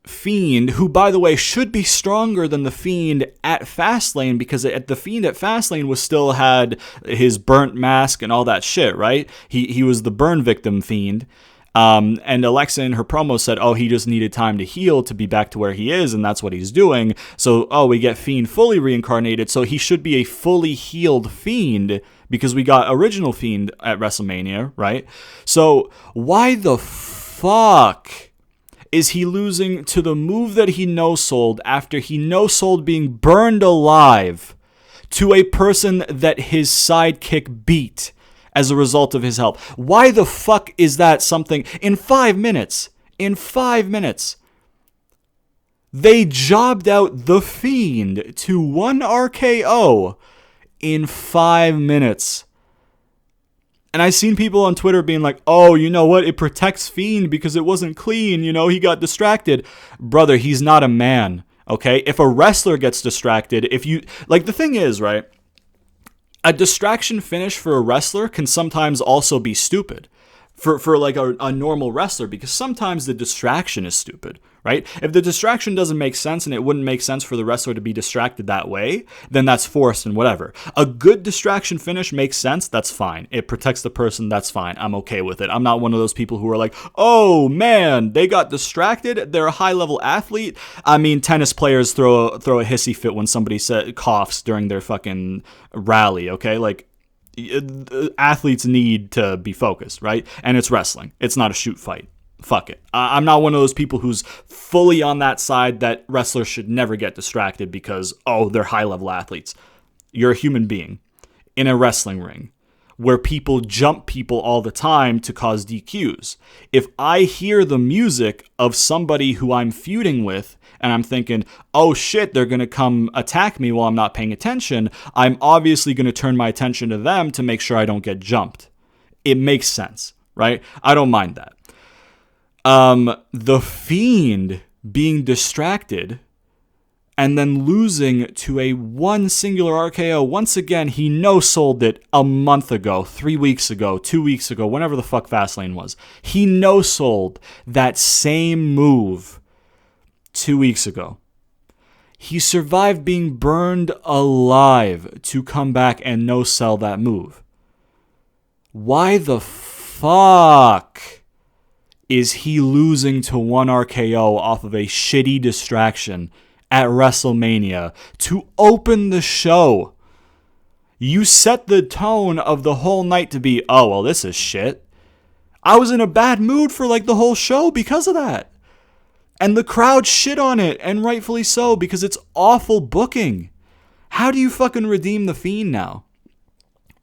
Fiend, who, by the way, should be stronger than the Fiend at Fastlane, because the Fiend at Fastlane still had his burnt mask and all that shit, right? He was the burn victim Fiend. And Alexa in her promo said, he just needed time to heal to be back to where he is, and that's what he's doing. So, we get Fiend fully reincarnated, so he should be a fully healed Fiend, because we got original Fiend at WrestleMania, right? So, why the fuck is he losing to the move that he no-sold after he no-sold being burned alive to a person that his sidekick beat as a result of his help? Why the fuck is that something in 5 minutes? In 5 minutes, they jobbed out the Fiend to one RKO in 5 minutes. And I've seen people on Twitter being like, you know what? It protects Fiend because it wasn't clean. He got distracted. Brother, he's not a man, okay? If a wrestler gets distracted, the thing is, right? A distraction finish for a wrestler can sometimes also be stupid for like a normal wrestler, because sometimes the distraction is stupid, right? If the distraction doesn't make sense and it wouldn't make sense for the wrestler to be distracted that way, then that's forced and whatever. A good distraction finish makes sense. That's fine. It protects the person. That's fine. I'm okay with it. I'm not one of those people who are like, oh man, they got distracted. They're a high level athlete. I mean, tennis players throw a hissy fit when somebody coughs during their fucking rally. Okay. Like, athletes need to be focused, right? And it's wrestling. It's not a shoot fight. Fuck it. I'm not one of those people who's fully on that side that wrestlers should never get distracted because, they're high-level athletes. You're a human being in a wrestling ring where people jump people all the time to cause DQs. If I hear the music of somebody who I'm feuding with and I'm thinking, oh shit, they're going to come attack me while I'm not paying attention, I'm obviously going to turn my attention to them to make sure I don't get jumped. It makes sense, right? I don't mind that. The Fiend being distracted and then losing to a one singular RKO. Once again, he no-sold it a month ago, 3 weeks ago, 2 weeks ago, whenever the fuck Fastlane was. He no-sold that same move 2 weeks ago. He survived being burned alive to come back and no-sell that move. Why the fuck is he losing to one RKO off of a shitty distraction at WrestleMania to open the show? You set the tone of the whole night to be, oh, well, this is shit. I was in a bad mood for like the whole show because of that. And the crowd shit on it, and rightfully so, because it's awful booking. How do you fucking redeem the Fiend now?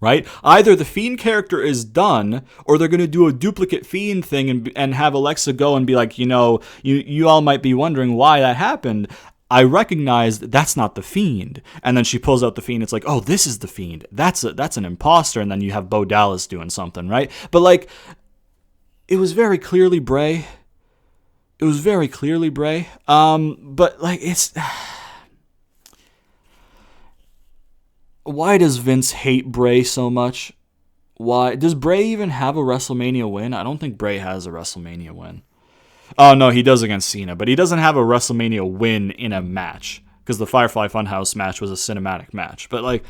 Right? Either the Fiend character is done, or they're going to do a duplicate Fiend thing and have Alexa go and be like, you all might be wondering why that happened. I recognize that's not the Fiend. And then she pulls out the Fiend. It's like, oh, this is the Fiend. That's an imposter. And then you have Bo Dallas doing something, right? But like, it was very clearly Bray. But like, it's... Why does Vince hate Bray so much? Why? Does Bray even have a WrestleMania win? I don't think Bray has a WrestleMania win. Oh, no, he does against Cena, but he doesn't have a WrestleMania win in a match, because the Firefly Funhouse match was a cinematic match. But like,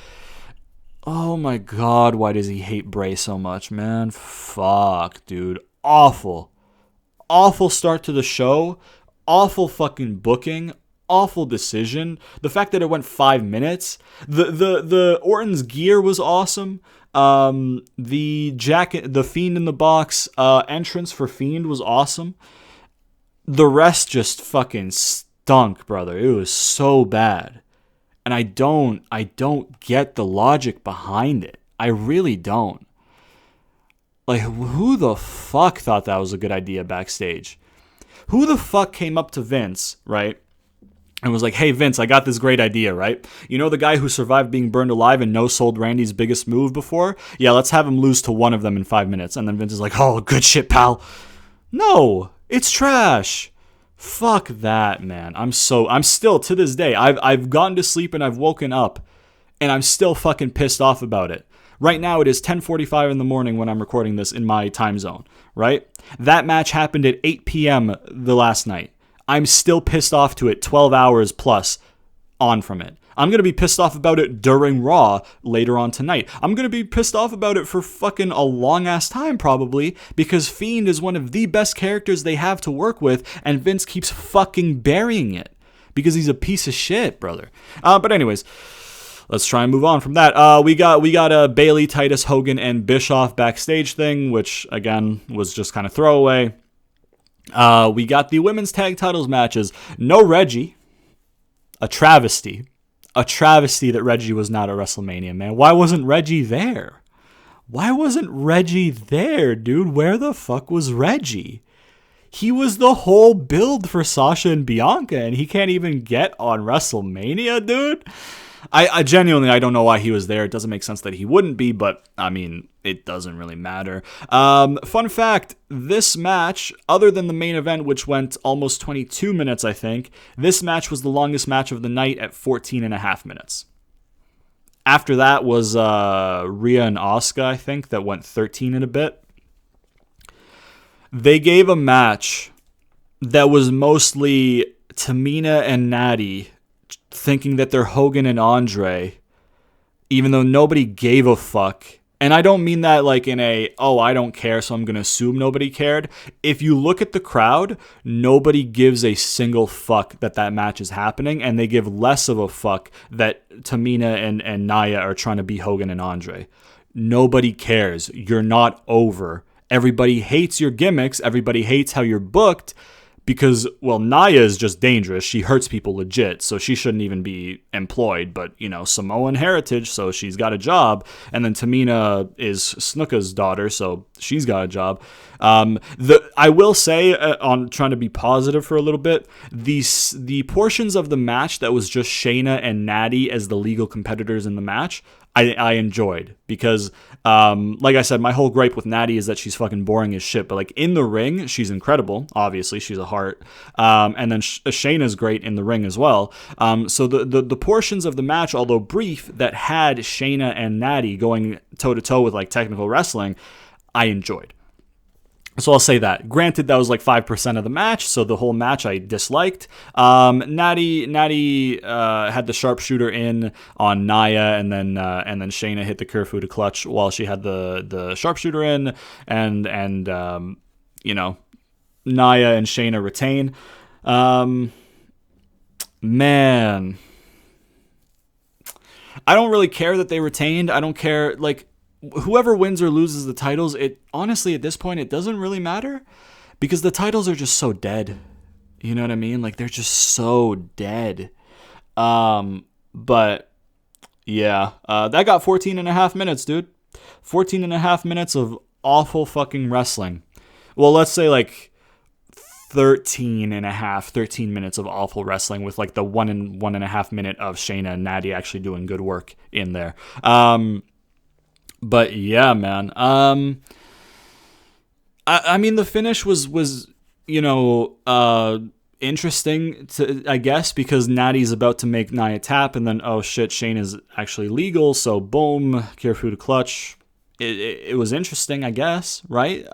oh my god, why does he hate Bray so much, man? Fuck, dude. Awful. Awful start to the show. Awful fucking booking. Awful decision. The fact that it went 5 minutes. The Orton's gear was awesome. The jacket, the Fiend in the box entrance for Fiend was awesome. The rest just fucking stunk, brother. It was so bad. And I don't get the logic behind it. I really don't. Like, who the fuck thought that was a good idea backstage? Who the fuck came up to Vince, right? And was like, hey, Vince, I got this great idea, right? You know the guy who survived being burned alive and no-sold Randy's biggest move before? Yeah, let's have him lose to one of them in 5 minutes. And then Vince is like, oh, good shit, pal. No, it's trash. Fuck that, man. I'm still, to this day, I've gone to sleep and I've woken up, and I'm still fucking pissed off about it. Right now, it is 10:45 in the morning when I'm recording this in my time zone, right? That match happened at 8 p.m. the last night. I'm still pissed off to it 12 hours plus on from it. I'm going to be pissed off about it during Raw later on tonight. I'm going to be pissed off about it for fucking a long-ass time probably, because Fiend is one of the best characters they have to work with, and Vince keeps fucking burying it because he's a piece of shit, brother. But anyways, let's try and move on from that. We got a Bayley, Titus, Hogan, and Bischoff backstage thing, which, again, was just kind of throwaway. We got the women's tag titles matches. No Reggie. A travesty. A travesty that Reggie was not at WrestleMania, man. Why wasn't Reggie there? Dude? Where the fuck was Reggie? He was the whole build for Sasha and Bianca, and he can't even get on WrestleMania, dude? I genuinely, I don't know why he was there. It doesn't make sense that he wouldn't be, but, I mean, it doesn't really matter. Fun fact, this match, other than the main event, which went almost 22 minutes, I think, this match was the longest match of the night at 14 and a half minutes. After that was Rhea and Asuka, I think, that went 13 and a bit. They gave a match that was mostly Tamina and Natty thinking that they're Hogan and Andre, even though nobody gave a fuck. And I don't mean that like in a, oh, I don't care, so I'm going to assume nobody cared. If you look at the crowd, nobody gives a single fuck that match is happening, and they give less of a fuck that Tamina and Nia are trying to be Hogan and Andre. Nobody cares. You're not over. Everybody hates your gimmicks. Everybody hates how you're booked. Because, well, Nia is just dangerous. She hurts people legit, so she shouldn't even be employed. But, you know, Samoan heritage, so she's got a job. And then Tamina is Snuka's daughter, so she's got a job. I will say, on trying to be positive for a little bit, the portions of the match that was just Shayna and Natty as the legal competitors in the match, I enjoyed, because like I said, my whole gripe with Natty is that she's fucking boring as shit, but like in the ring she's incredible. Obviously she's a heart, and then Shayna's great in the ring as well. So the portions of the match, although brief, that had Shayna and Natty going toe to toe with like technical wrestling, I enjoyed. So I'll say that. Granted, that was like 5% of the match, so the whole match I disliked. Natty had the sharpshooter in on Nia, and then Shayna hit the Kirifuda clutch while she had the sharpshooter in, and you know, Nia and Shayna retain. Man, I don't really care that they retained. I don't care, like, whoever wins or loses the titles, it honestly at this point it doesn't really matter, because the titles are just so dead. You know what I mean? Like, they're just so dead. But yeah, that got 14 and a half minutes, dude. 14 and a half minutes of awful fucking wrestling. Well, let's say like 13 minutes of awful wrestling, with like the 1.5 minute of Shayna and Natty actually doing good work in there. But yeah, man. I mean, the finish was you know, interesting to, I guess, because Natty's about to make Nia tap, and then oh shit, Shayna's actually legal, so boom, Kirifuda clutch. It was interesting, I guess, right?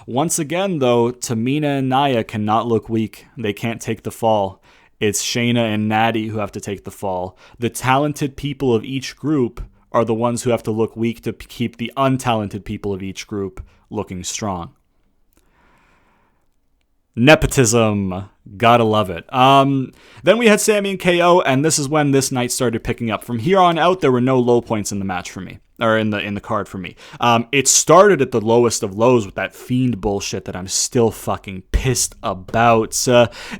Once again, though, Tamina and Nia cannot look weak. They can't take the fall. It's Shayna and Natty who have to take the fall. The talented people of each group are the ones who have to look weak to keep the untalented people of each group looking strong. Nepotism. Gotta love it. Then we had Sami and Ko, and this is when this night started picking up. From here on out, there were no low points in the match for me, or in the card for me. It started at the lowest of lows with that Fiend bullshit that I'm still fucking pissed about.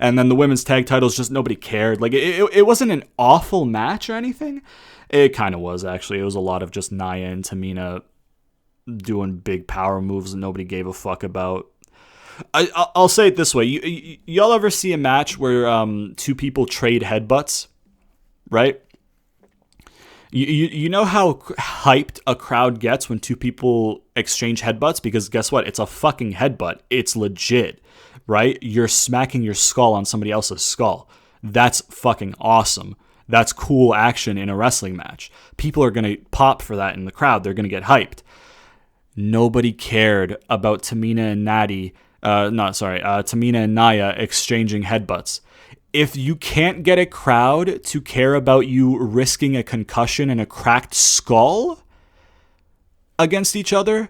And then the women's tag titles, just nobody cared. Like, it wasn't an awful match or anything. It kind of was, actually. It was a lot of just Nia and Tamina doing big power moves that nobody gave a fuck about. I'll say it this way. Y'all ever see a match where two people trade headbutts, right? You know how hyped a crowd gets when two people exchange headbutts? Because guess what? It's a fucking headbutt. It's legit, right? You're smacking your skull on somebody else's skull. That's fucking awesome. That's cool action in a wrestling match. People are going to pop for that in the crowd. They're going to get hyped. Nobody cared about Tamina and Tamina and Nia exchanging headbutts. If you can't get a crowd to care about you risking a concussion and a cracked skull against each other,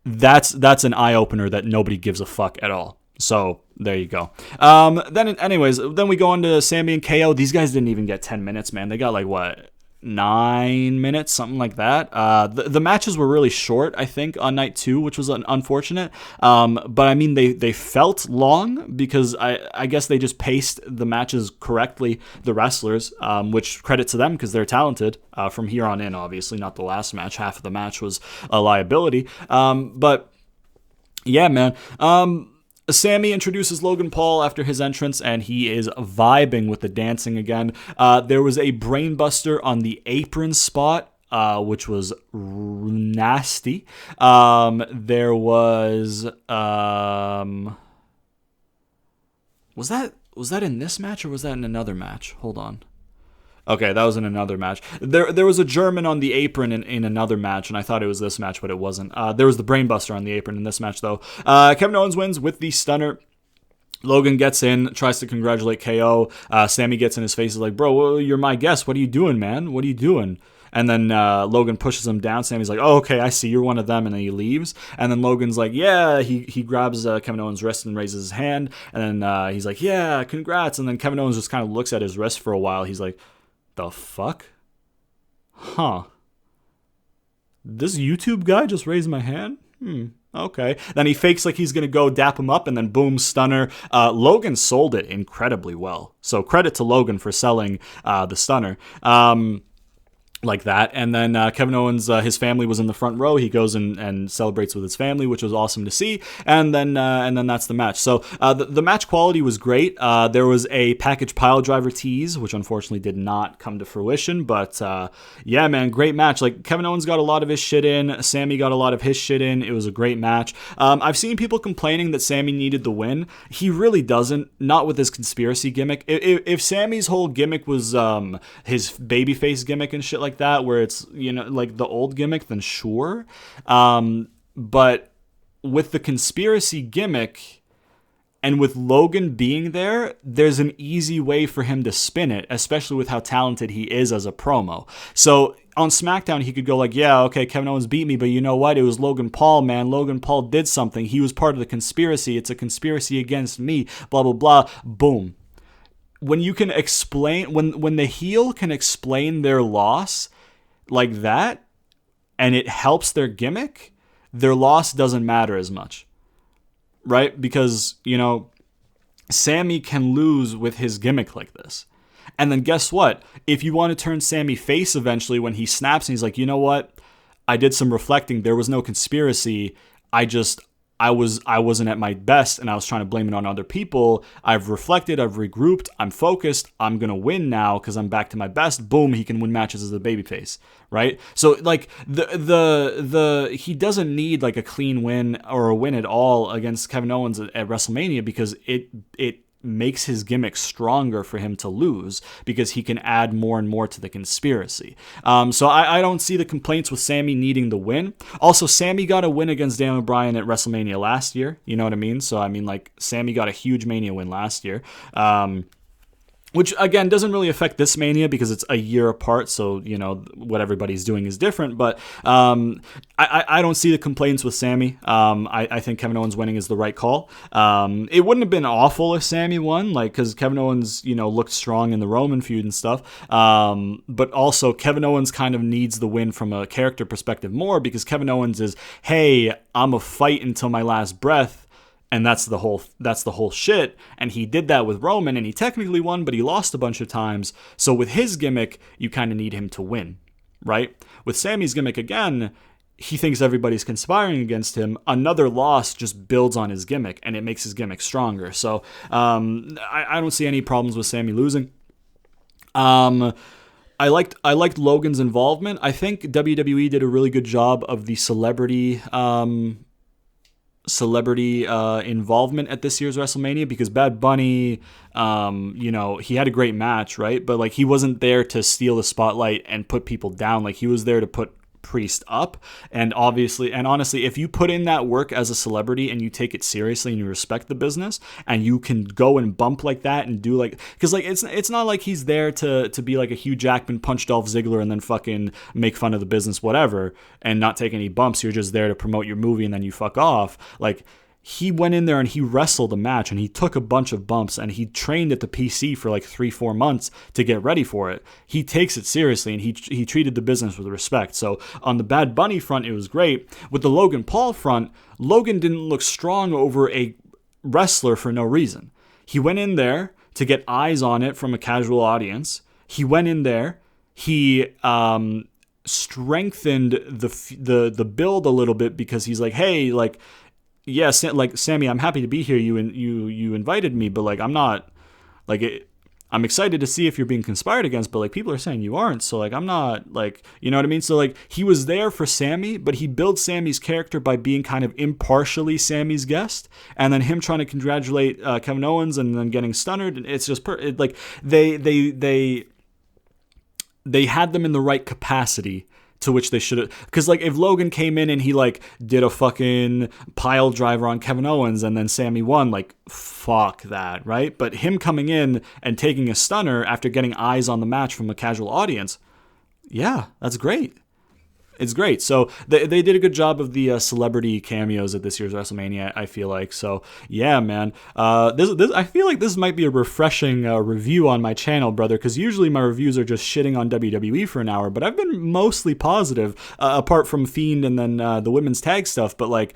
that's an eye-opener that nobody gives a fuck at all. So there you go. Then we go on to Sami and Ko. These guys didn't even get 10 minutes, man. They got like, what, 9 minutes, something like that. The matches were really short, I think, on night 2, which was unfortunate. But I mean, they felt long because I guess they just paced the matches correctly, the wrestlers, which credit to them because they're talented. From here on in, obviously, not the last match. Half of the match was a liability. But yeah, man. Sami introduces Logan Paul after his entrance, and he is vibing with the dancing again. There was a brainbuster on the apron spot, which was nasty. There was that in this match, or was that in another match? Hold on. Okay, that was in another match. There was a German on the apron in another match, and I thought it was this match, but it wasn't. There was the brainbuster on the apron in this match, though. Kevin Owens wins with the stunner. Logan gets in, tries to congratulate KO. Sami gets in his face, is like, bro, you're my guest. What are you doing, man? What are you doing? And then Logan pushes him down. Sami's like, oh, okay, I see. You're one of them. And then he leaves. And then Logan's like, yeah. He grabs Kevin Owens' wrist and raises his hand. And then he's like, yeah, congrats. And then Kevin Owens just kind of looks at his wrist for a while. He's like, the fuck? Huh. This YouTube guy just raised my hand? Okay. Then he fakes like he's going to go dap him up, and then boom, stunner. Logan sold it incredibly well. So credit to Logan for selling the stunner. like that. And then Kevin Owens, his family was in the front row. He goes and celebrates with his family, which was awesome to see. And then that's the match. So the match quality was great. There was a package pile driver tease, which unfortunately did not come to fruition. But yeah, man, great match. Like, Kevin Owens got a lot of his shit in. Sami got a lot of his shit in. It was a great match. I've seen people complaining that Sami needed the win. He really doesn't. Not with his conspiracy gimmick. If Sami's whole gimmick was his babyface gimmick and shit like that, where it's, you know, like the old gimmick, then sure. But with the conspiracy gimmick and with Logan being there, there's an easy way for him to spin it, especially with how talented he is as a promo. So on SmackDown, he could go like, yeah, okay, Kevin Owens beat me, but you know what? It was Logan Paul, man. Logan Paul did something. He was part of the conspiracy. It's a conspiracy against me, blah, blah, blah. Boom. When you can explain, when the heel can explain their loss like that, and it helps their gimmick, their loss doesn't matter as much, right? Because, you know, Sami can lose with his gimmick like this. And then guess what? If you want to turn Sami face eventually, when he snaps and he's like, you know what? I did some reflecting. There was no conspiracy. I wasn't at my best, and I was trying to blame it on other people. I've reflected, I've regrouped, I'm focused, I'm going to win now because I'm back to my best. Boom, he can win matches as a babyface, right? So, like, he doesn't need, like, a clean win or a win at all against Kevin Owens at WrestleMania, because it makes his gimmick stronger for him to lose, because he can add more and more to the conspiracy. So I don't see the complaints with Sami needing the win. Also, Sami got a win against Daniel Bryan at WrestleMania last year. You know what I mean? So, I mean, like, Sami got a huge Mania win last year. Which, again, doesn't really affect this Mania because it's a year apart, so, you know, what everybody's doing is different. But I don't see the complaints with Sami. I think Kevin Owens winning is the right call. It wouldn't have been awful if Sami won, like, because Kevin Owens, you know, looked strong in the Roman feud and stuff. But also, Kevin Owens kind of needs the win from a character perspective more, because Kevin Owens is, hey, I'm a fight until my last breath. And that's the whole shit. And he did that with Roman, and he technically won, but he lost a bunch of times. So with his gimmick, you kind of need him to win, right? With Sami's gimmick, again, he thinks everybody's conspiring against him. Another loss just builds on his gimmick, and it makes his gimmick stronger. So I don't see any problems with Sami losing. I liked Logan's involvement. I think WWE did a really good job of the celebrity involvement at this year's WrestleMania, because Bad Bunny, you know, he had a great match, right? But, like, he wasn't there to steal the spotlight and put people down. Like, he was there to put Priest up. And obviously, and honestly, if you put in that work as a celebrity and you take it seriously and you respect the business, and you can go and bump like that and do, like, because, like, it's not like he's there to be like a Hugh Jackman punch Dolph Ziggler and then fucking make fun of the business, whatever, and not take any bumps. You're just there to promote your movie and then you fuck off. Like, he went in there and he wrestled a match, and he took a bunch of bumps, and he trained at the PC for like 3-4 months to get ready for it. He takes it seriously, and he treated the business with respect. So on the Bad Bunny front, it was great. With the Logan Paul front, Logan didn't look strong over a wrestler for no reason. He went in there to get eyes on it from a casual audience. He went in there. He strengthened the build a little bit, because he's like, hey, like, yeah, like, Sami, I'm happy to be here. You invited me, but, like, I'm not, like, I'm excited to see if you're being conspired against, but, like, people are saying you aren't, so, like, I'm not, like, you know what I mean? So, like, he was there for Sami, but he built Sami's character by being kind of impartially Sami's guest, and then him trying to congratulate Kevin Owens and then getting stunnered. It's just like they had them in the right capacity to which they should have. Because, like, if Logan came in and he, like, did a fucking pile driver on Kevin Owens and then Sami won, like, fuck that, right? But him coming in and taking a stunner after getting eyes on the match from a casual audience, yeah, that's great. It's great. So they did a good job of the celebrity cameos at this year's WrestleMania, I feel like. So, yeah, man. This I feel like this might be a refreshing review on my channel, brother, because usually my reviews are just shitting on WWE for an hour, but I've been mostly positive, apart from Fiend and then the women's tag stuff. But, like,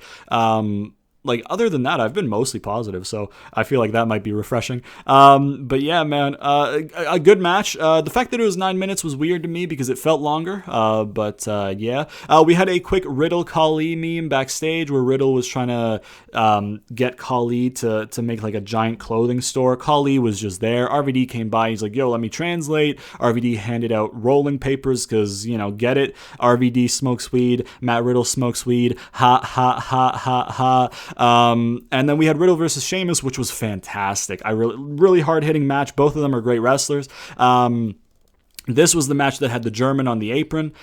like, other than that, I've been mostly positive, so I feel like that might be refreshing. But yeah, man, a good match. The fact that it was 9 minutes was weird to me because it felt longer. But yeah, we had a quick Riddle Khali meme backstage where Riddle was trying to get Khali to make like a giant clothing store. Khali was just there. RVD came by. He's like, "Yo, let me translate." RVD handed out rolling papers because, you know, get it. RVD smokes weed. Matt Riddle smokes weed. Ha ha ha ha ha. And then we had Riddle versus Sheamus, which was fantastic. Really hard-hitting match. Both of them are great wrestlers. This was the match that had the German on the apron,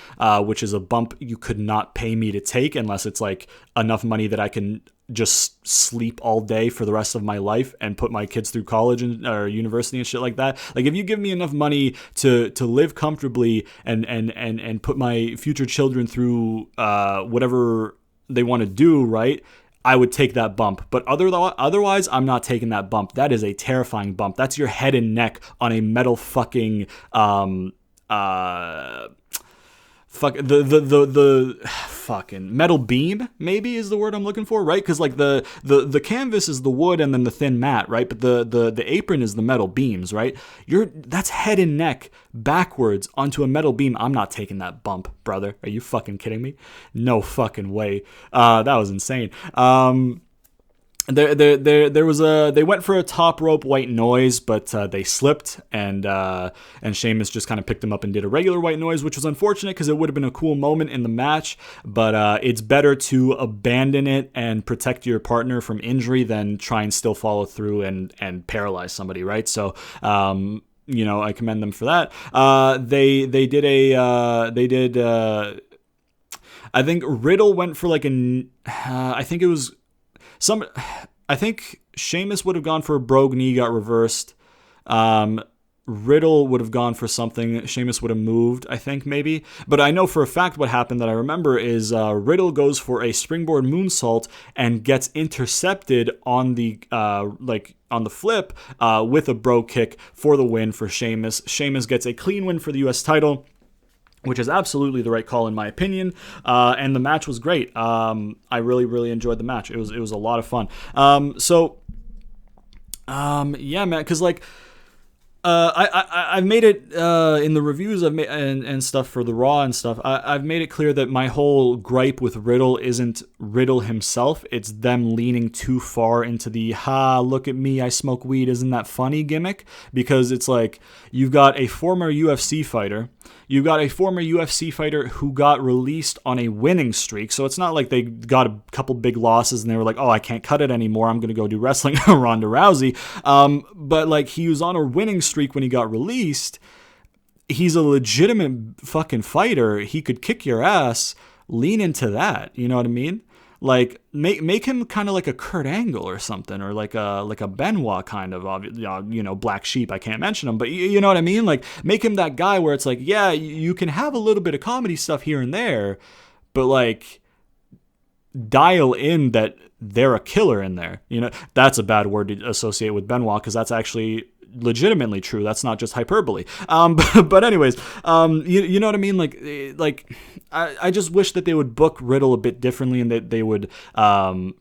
which is a bump you could not pay me to take unless it's like enough money that I can just sleep all day for the rest of my life and put my kids through college or university and shit like that. Like, if you give me enough money to live comfortably and put my future children through whatever they want to do, right, I would take that bump. But otherwise, I'm not taking that bump. That is a terrifying bump. That's your head and neck on a metal fucking fucking metal beam, maybe is the word I'm looking for, right? Because like the canvas is the wood and then the thin mat, right? But the apron is the metal beams, right? That's head and neck backwards onto a metal beam. I'm not taking that bump, brother. Are you fucking kidding me? No fucking way. That was insane. They went for a top rope white noise, but they slipped, and Sheamus just kind of picked them up and did a regular white noise, which was unfortunate because it would have been a cool moment in the match. But it's better to abandon it and protect your partner from injury than try and still follow through and paralyze somebody, right? So you know, I commend them for that. I think Riddle went for like I think Sheamus would have gone for a brogue knee, got reversed. Riddle would have gone for something. Sheamus would have moved, I think, maybe. But I know for a fact what happened that I remember is Riddle goes for a springboard moonsault and gets intercepted on the on the flip with a brogue kick for the win for Sheamus. Sheamus gets a clean win for the U.S. title, which is absolutely the right call in my opinion. And the match was great. I really, really enjoyed the match. It was a lot of fun. Yeah, man, because like, I've made it in the reviews I've made and stuff for the Raw and stuff. I've made it clear that my whole gripe with Riddle isn't Riddle himself. It's them leaning too far into the look at me, I smoke weed, isn't that funny gimmick? Because it's like, you've got a former UFC fighter. You got a former UFC fighter who got released on a winning streak. So it's not like they got a couple big losses and they were like, oh, I can't cut it anymore. I'm going to go do wrestling. Ronda Rousey. But like, he was on a winning streak when he got released. He's a legitimate fucking fighter. He could kick your ass. Lean into that. You know what I mean? Like, make him kind of like a Kurt Angle or something, or like a Benoit kind of, you know, black sheep. I can't mention him, but you know what I mean? Like, make him that guy where it's like, yeah, you can have a little bit of comedy stuff here and there, but like, dial in that they're a killer in there. You know, that's a bad word to associate with Benoit because that's actually legitimately true. That's not just hyperbole. But anyways, you know what I mean? Like I just wish that they would book Riddle a bit differently and that they would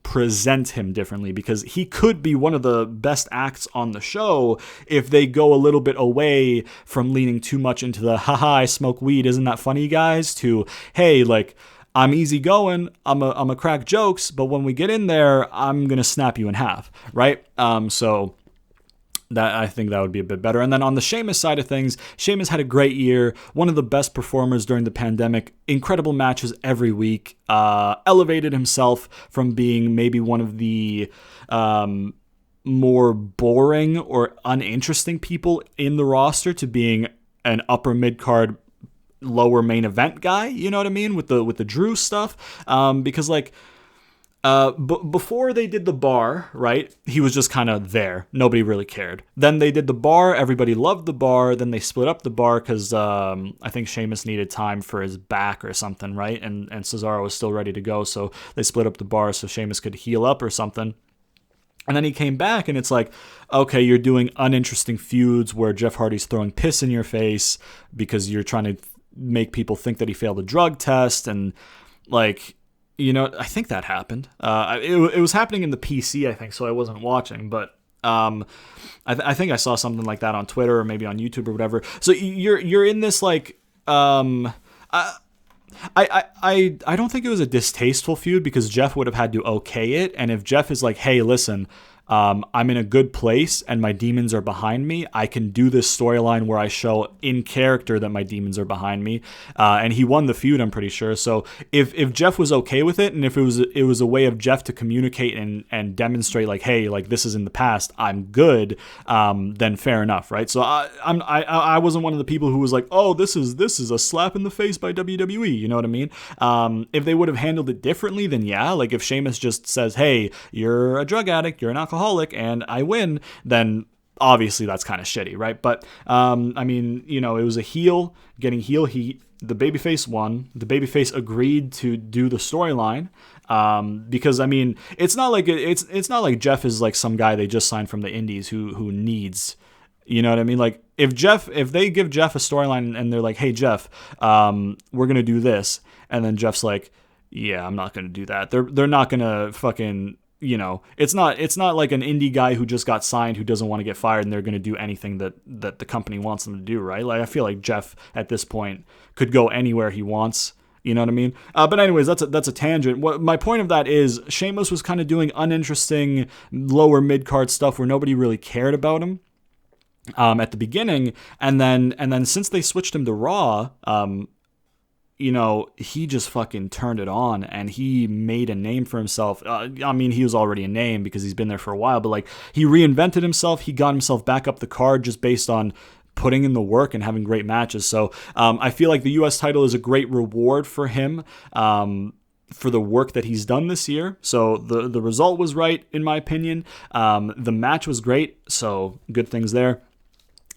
present him differently, because he could be one of the best acts on the show if they go a little bit away from leaning too much into the haha, I smoke weed, isn't that funny, guys, to hey, like, I'm easy going, I'm a crack jokes, but when we get in there, I'm gonna snap you in half, right? So that, I think that would be a bit better. And then on the Sheamus side of things, Sheamus had a great year, one of the best performers during the pandemic, incredible matches every week, elevated himself from being maybe one of the more boring or uninteresting people in the roster to being an upper mid-card, lower main event guy, you know what I mean, with the Drew stuff, because like, before they did the bar, right, he was just kind of there. Nobody really cared. Then they did the bar. Everybody loved the bar. Then they split up the bar because I think Sheamus needed time for his back or something, right? And Cesaro was still ready to go, so they split up the bar so Sheamus could heal up or something. And then he came back, and it's like, okay, you're doing uninteresting feuds where Jeff Hardy's throwing piss in your face because you're trying to make people think that he failed a drug test, and like, I think that happened. It was happening in the PC, I think, so I wasn't watching, but I think I saw something like that on Twitter or maybe on YouTube or whatever. So you're in this like I don't think it was a distasteful feud because Jeff would have had to okay it, and if Jeff is like, hey, listen, I'm in a good place and my demons are behind me, I can do this storyline where I show in character that my demons are behind me. And he won the feud, I'm pretty sure. So if Jeff was okay with it, and if it was a way of Jeff to communicate and demonstrate like, hey, like this is in the past, I'm good, then fair enough, right? So I wasn't one of the people who was like, oh, this is a slap in the face by WWE, you know what I mean? If they would have handled it differently, then yeah, like if Sheamus just says, hey, you're a drug addict, you're an alcoholic, and I win, then obviously that's kind of shitty, right? But I mean, it was a heel getting heel heat. The babyface won. The babyface agreed to do the storyline because I mean, it's not like Jeff is like some guy they just signed from the Indies who needs. You know what I mean? Like if they give Jeff a storyline and they're like, hey Jeff, we're gonna do this, and then Jeff's like, yeah, I'm not gonna do that. They're not gonna fucking. It's not like an indie guy who just got signed who doesn't want to get fired and they're going to do anything that the company wants them to do, right? Like I feel like Jeff at this point could go anywhere he wants. You know what I mean? But anyways, that's a tangent. What my point of that is, Sheamus was kind of doing uninteresting lower mid card stuff where nobody really cared about him at the beginning, and then since they switched him to Raw, he just fucking turned it on and he made a name for himself. I mean, he was already a name because he's been there for a while, but like he reinvented himself. He got himself back up the card just based on putting in the work and having great matches. So I feel like the U.S. title is a great reward for him for the work that he's done this year. So the result was right, in my opinion. The match was great, so good things there.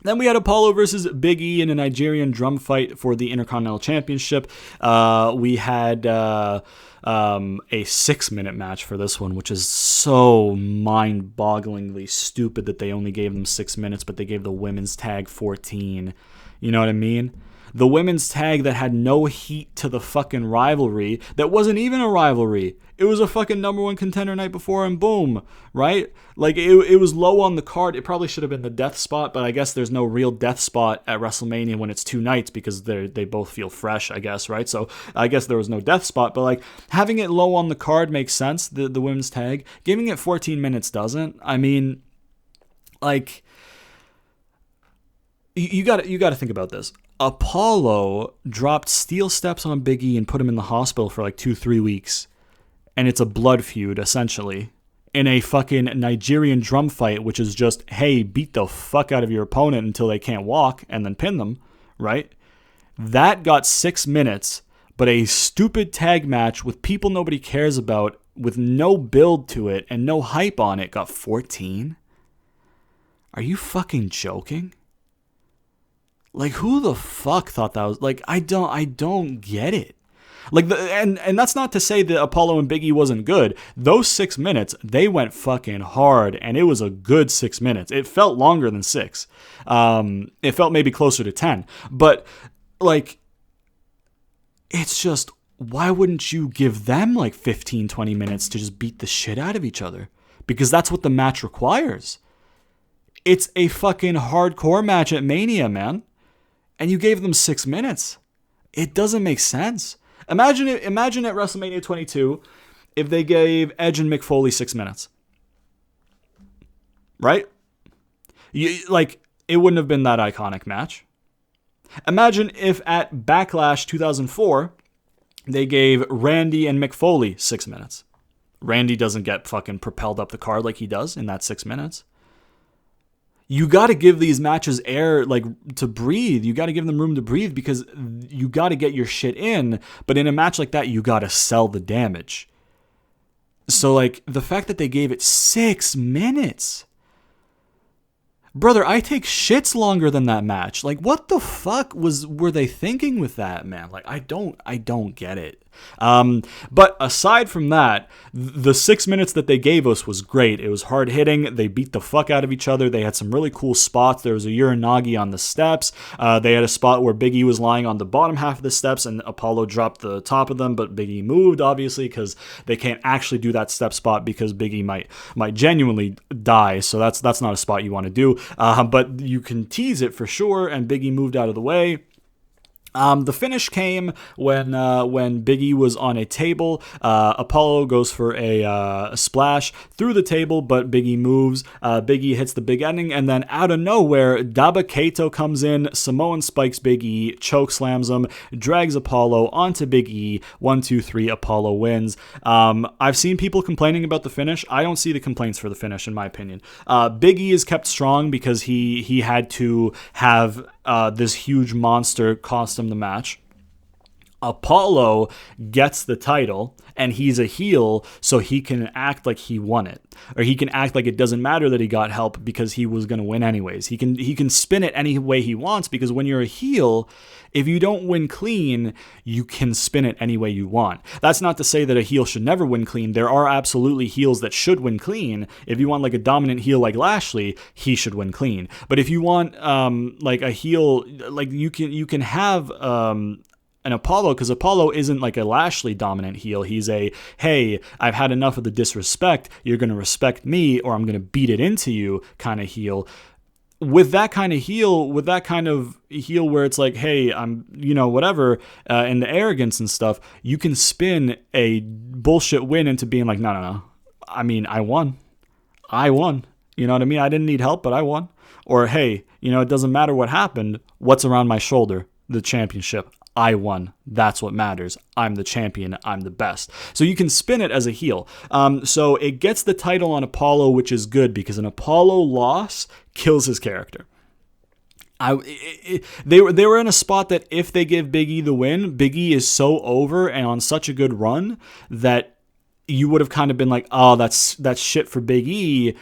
Then we had Apollo versus Big E in a Nigerian drum fight for the Intercontinental Championship. We had a 6-minute match for this one, which is so mind-bogglingly stupid that they only gave them 6 minutes, but they gave the women's tag 14. You know what I mean? The women's tag that had no heat to the fucking rivalry, that wasn't even a rivalry. It was a fucking number one contender night before and boom, right? Like it was low on the card. It probably should have been the death spot, but I guess there's no real death spot at WrestleMania when it's 2 nights because they both feel fresh, I guess, right? So I guess there was no death spot, but like having it low on the card makes sense, the women's tag. Giving it 14 minutes doesn't. I mean, like you got to think about this. Apollo dropped steel steps on Big E and put him in the hospital for like 2-3 weeks. And it's a blood feud, essentially, in a fucking Nigerian drum fight, which is just, hey, beat the fuck out of your opponent until they can't walk and then pin them, right? That got 6 minutes, but a stupid tag match with people nobody cares about, with no build to it and no hype on it, got 14? Are you fucking joking? Like, who the fuck thought that was... Like, I don't get it. Like, and that's not to say that Apollo and Big E wasn't good. Those 6 minutes, they went fucking hard, and it was a good 6 minutes. It felt longer than 6. It felt maybe closer to 10. But, like, it's just, why wouldn't you give them, like, 15, 20 minutes to just beat the shit out of each other? Because that's what the match requires. It's a fucking hardcore match at Mania, man. And you gave them 6 minutes. It doesn't make sense. Imagine at WrestleMania 22 if they gave Edge and Mick Foley 6 minutes. Right? It wouldn't have been that iconic match. Imagine if at Backlash 2004 they gave Randy and Mick Foley 6 minutes. Randy doesn't get fucking propelled up the card like he does in that 6 minutes. You got to give these matches air, like, to breathe. You got to give them room to breathe because you got to get your shit in. But in a match like that, you got to sell the damage. So, like, the fact that they gave it 6 minutes. Brother, I take shits longer than that match. Like, what the fuck were they thinking with that, man? Like, I don't get it. But aside from that, the 6 minutes that they gave us was great. It was hard hitting. They beat the fuck out of each other. They had some really cool spots. There was a Uranagi on the steps. They had a spot where Big E was lying on the bottom half of the steps and Apollo dropped the top of them, but Big E moved, obviously, because they can't actually do that step spot because Big E might genuinely die. So that's not a spot you want to do. But you can tease it for sure, and Big E moved out of the way. The finish came when Big E was on a table. Apollo goes for a splash through the table, but Big E moves. Big E hits the big ending, and then out of nowhere, Dabba-Kato comes in, Samoan spikes Big E, choke slams him, drags Apollo onto Big E. 1, 2, 3, Apollo wins. I've seen people complaining about the finish. I don't see the complaints for the finish, in my opinion. Big E is kept strong because he had to have this huge monster cost him the match. Apollo gets the title, and he's a heel, so he can act like he won it. Or he can act like it doesn't matter that he got help because he was going to win anyways. He can spin it any way he wants, because when you're a heel, if you don't win clean, you can spin it any way you want. That's not to say that a heel should never win clean. There are absolutely heels that should win clean. If you want like a dominant heel like Lashley, he should win clean. But if you want like a heel, like you can have an Apollo, because Apollo isn't like a Lashley dominant heel. He's a, hey, I've had enough of the disrespect. You're going to respect me or I'm going to beat it into you kind of heel. With that kind of heel where it's like, hey, I'm, whatever, and the arrogance and stuff, you can spin a bullshit win into being like, no. I mean, I won. You know what I mean? I didn't need help, but I won. Or, hey, it doesn't matter what happened. What's around my shoulder? The championship. I won. That's what matters. I'm the champion. I'm the best. So you can spin it as a heel. So it gets the title on Apollo, which is good because an Apollo loss kills his character. They were in a spot that if they give Big E the win, Big E is so over and on such a good run that you would have kind of been like, oh, that's shit for Big E.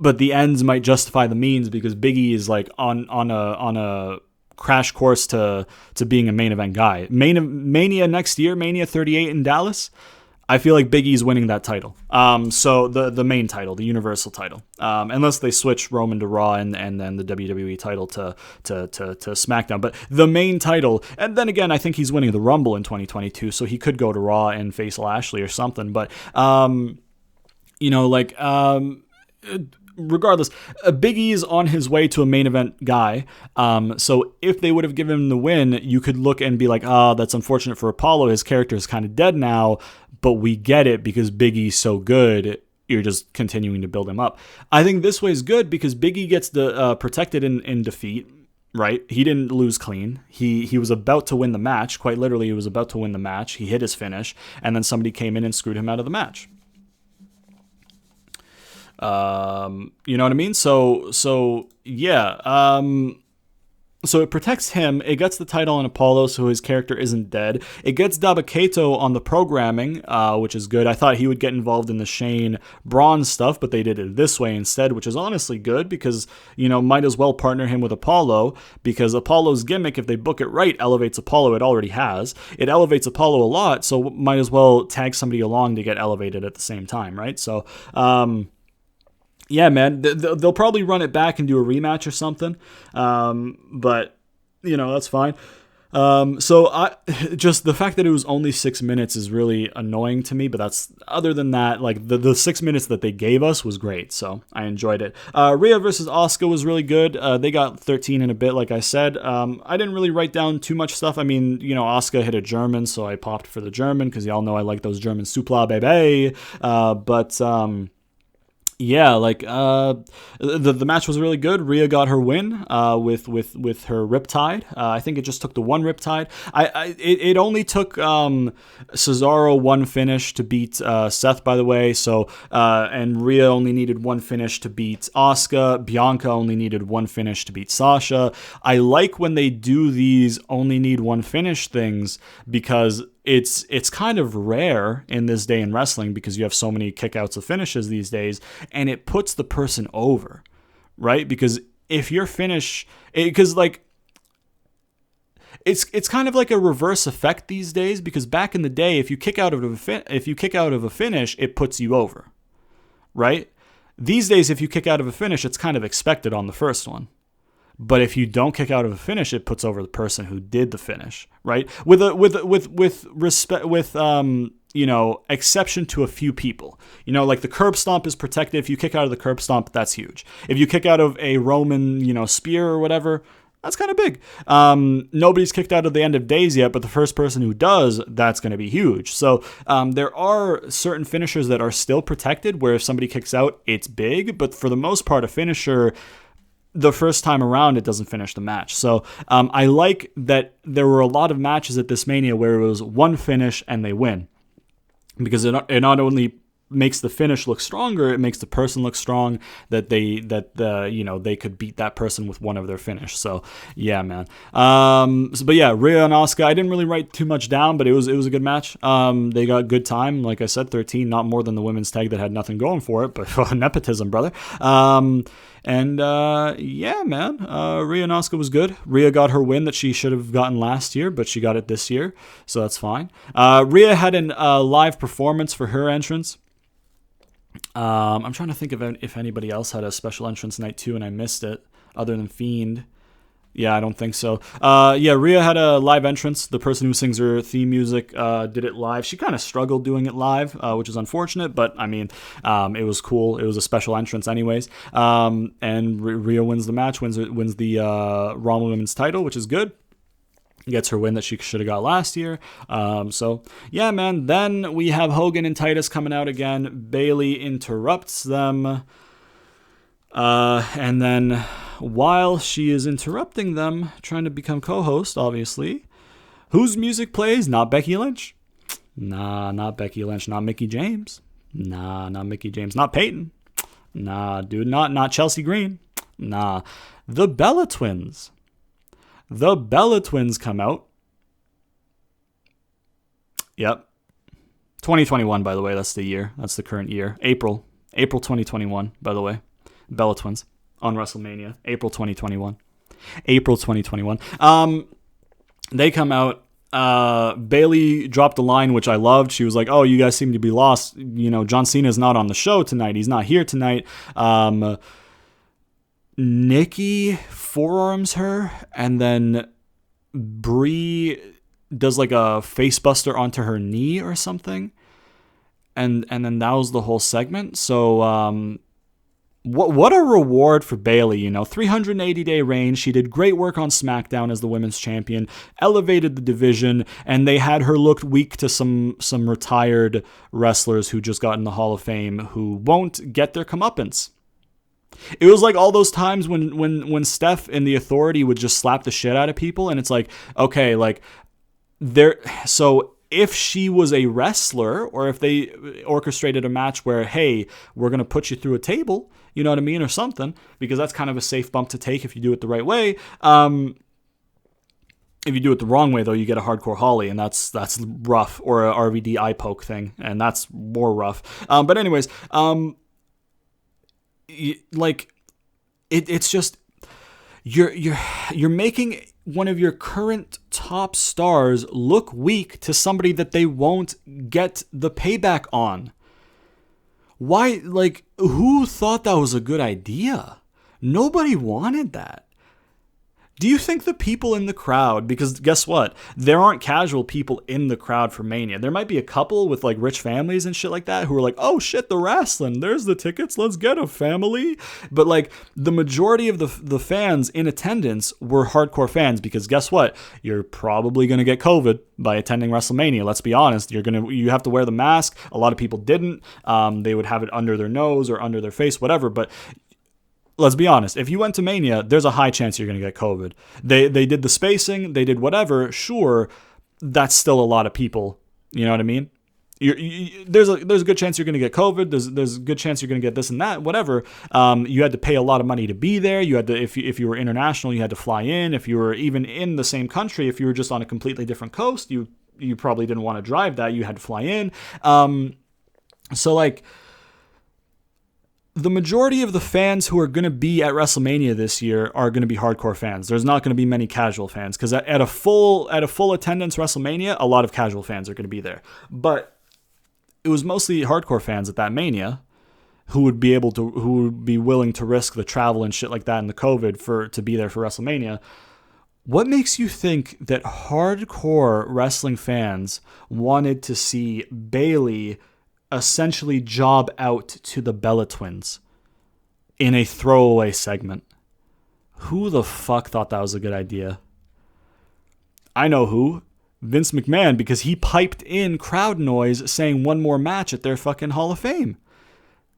But the ends might justify the means because Big E is like on a crash course to being a main event guy. Mania next year, Mania 38 in Dallas, I feel like Big E's winning that title. So the main title, the Universal title, unless they switch Roman to Raw and then the WWE title to SmackDown. But the main title, and then again, I think he's winning the Rumble in 2022, so he could go to Raw and face Lashley or something. But regardless, Big E is on his way to a main event guy. So if they would have given him the win, you could look and be like, oh, that's unfortunate for Apollo. His character is kind of dead now, but we get it because Big E's so good. You're just continuing to build him up. I think this way is good because Big E gets protected in defeat. Right? He didn't lose clean. He was about to win the match. Quite literally, he was about to win the match. He hit his finish, and then somebody came in and screwed him out of the match. You know what I mean? So yeah. So it protects him. It gets the title on Apollo, so his character isn't dead. It gets Dabba-Kato on the programming, which is good. I thought he would get involved in the Shane Braun stuff, but they did it this way instead, which is honestly good because, might as well partner him with Apollo because Apollo's gimmick, if they book it right, elevates Apollo. It already has. It elevates Apollo a lot, so might as well tag somebody along to get elevated at the same time, right? So, yeah, man, they'll probably run it back and do a rematch or something, but, that's fine. So just the fact that it was only 6 minutes is really annoying to me, but other than that, like the 6 minutes that they gave us was great, so I enjoyed it. Rhea versus Asuka was really good. They got 13 and a bit, like I said. I didn't really write down too much stuff. I mean, Asuka hit a German, so I popped for the German, because y'all know I like those German supla, baby. Yeah, like the match was really good. Rhea got her win with her Riptide. I think it just took the one Riptide. It only took Cesaro one finish to beat Seth, by the way. So and Rhea only needed one finish to beat Asuka. Bianca only needed one finish to beat Sasha. I like when they do these only need one finish things because it's kind of rare in this day in wrestling because you have so many kickouts of finishes these days, and it puts the person over, right? Because if your finish, because like it's kind of like a reverse effect these days, because back in the day, if you kick out of a finish, it puts you over, right? These days, if you kick out of a finish, it's kind of expected on the first one. But if you don't kick out of a finish, it puts over the person who did the finish, right? With respect, with exception to a few people. Like the curb stomp is protected. If you kick out of the curb stomp, that's huge. If you kick out of a Roman, spear or whatever, that's kind of big. Nobody's kicked out of the end of days yet, but the first person who does, that's going to be huge. So there are certain finishers that are still protected, where if somebody kicks out, it's big. But for the most part, a finisher, the first time around, it doesn't finish the match. So I like that there were a lot of matches at this Mania where it was one finish and they win, because it not only makes the finish look stronger, it makes the person look strong, that they could beat that person with one of their finish. So yeah, man. But yeah, Rhea and Asuka, I didn't really write too much down, but it was a good match. They got good time, like I said, 13, not more than the women's tag that had nothing going for it, but nepotism, brother. Yeah, man, Rhea and Asuka was good. Rhea got her win that she should have gotten last year, but she got it this year, so that's fine. Rhea had a live performance for her entrance. I'm trying to think of if anybody else had a special entrance night too, and I missed it, other than Fiend. Yeah, I don't think so. Yeah, Rhea had a live entrance. The person who sings her theme music did it live. She kind of struggled doing it live, which is unfortunate, but I mean, it was cool. It was a special entrance anyways. And Rhea wins the match, wins the Raw Women's title, which is good. Gets her win that she should have got last year. So, yeah, man. Then we have Hogan and Titus coming out again. Bayley interrupts them. And then while she is interrupting them, trying to become co-host, obviously, whose music plays? Not Becky Lynch. Nah, not Becky Lynch. Not Mickie James. Nah, not Mickie James. Not Peyton. Nah, dude. Not Chelsea Green. Nah. The Bella Twins. The Bella Twins come out. Yep. 2021, by the way. That's the year. That's the current year. April 2021, by the way. Bella Twins on WrestleMania. April 2021. They come out. Bayley dropped a line, which I loved. She was like, oh, you guys seem to be lost. John Cena's not on the show tonight. He's not here tonight. Nikki forearms her, and then Brie does like a face buster onto her knee or something, and then that was the whole segment. So what a reward for Bayley, 380-day reign. She did great work on SmackDown as the women's champion, elevated the division, and they had her look weak to some retired wrestlers who just got in the Hall of Fame who won't get their comeuppance. It was like all those times when Steph and the Authority would just slap the shit out of people, and it's like, okay, like so if she was a wrestler, or if they orchestrated a match where, hey, we're going to put you through a table, you know what I mean, or something, because that's kind of a safe bump to take if you do it the right way. If you do it the wrong way, though, you get a hardcore Holly, and that's rough, or a RVD eye poke thing, and that's more rough. But anyways, like it's just you're making one of your current top stars look weak to somebody that they won't get the payback on. Why? Like, who thought that was a good idea? Nobody wanted that. Do you think the people in the crowd, because guess what? There aren't casual people in the crowd for Mania. There might be a couple with like rich families and shit like that who are like, oh shit, the wrestling, there's the tickets, let's get a family. But like the majority of the fans in attendance were hardcore fans, because guess what? You're probably going to get COVID by attending WrestleMania. Let's be honest. You have to wear the mask. A lot of people didn't. They would have it under their nose or under their face, whatever. But let's be honest. If you went to Mania, there's a high chance you're going to get COVID. They did the spacing. They did whatever. Sure, that's still a lot of people. You know what I mean? There's a good chance you're going to get COVID. There's a good chance you're going to get this and that, whatever. You had to pay a lot of money to be there. You had to, if you were international, you had to fly in. If you were even in the same country, if you were just on a completely different coast, you probably didn't want to drive that. You had to fly in. So like, the majority of the fans who are going to be at WrestleMania this year are going to be hardcore fans. There's not going to be many casual fans, because at a full attendance WrestleMania, a lot of casual fans are going to be there. But it was mostly hardcore fans at that Mania who would be willing to risk the travel and shit like that and the COVID to be there for WrestleMania. What makes you think that hardcore wrestling fans wanted to see Bayley essentially job out to the Bella Twins in a throwaway segment? Who the fuck thought that was a good idea? I know who. Vince McMahon, because he piped in crowd noise saying one more match at their fucking Hall of Fame.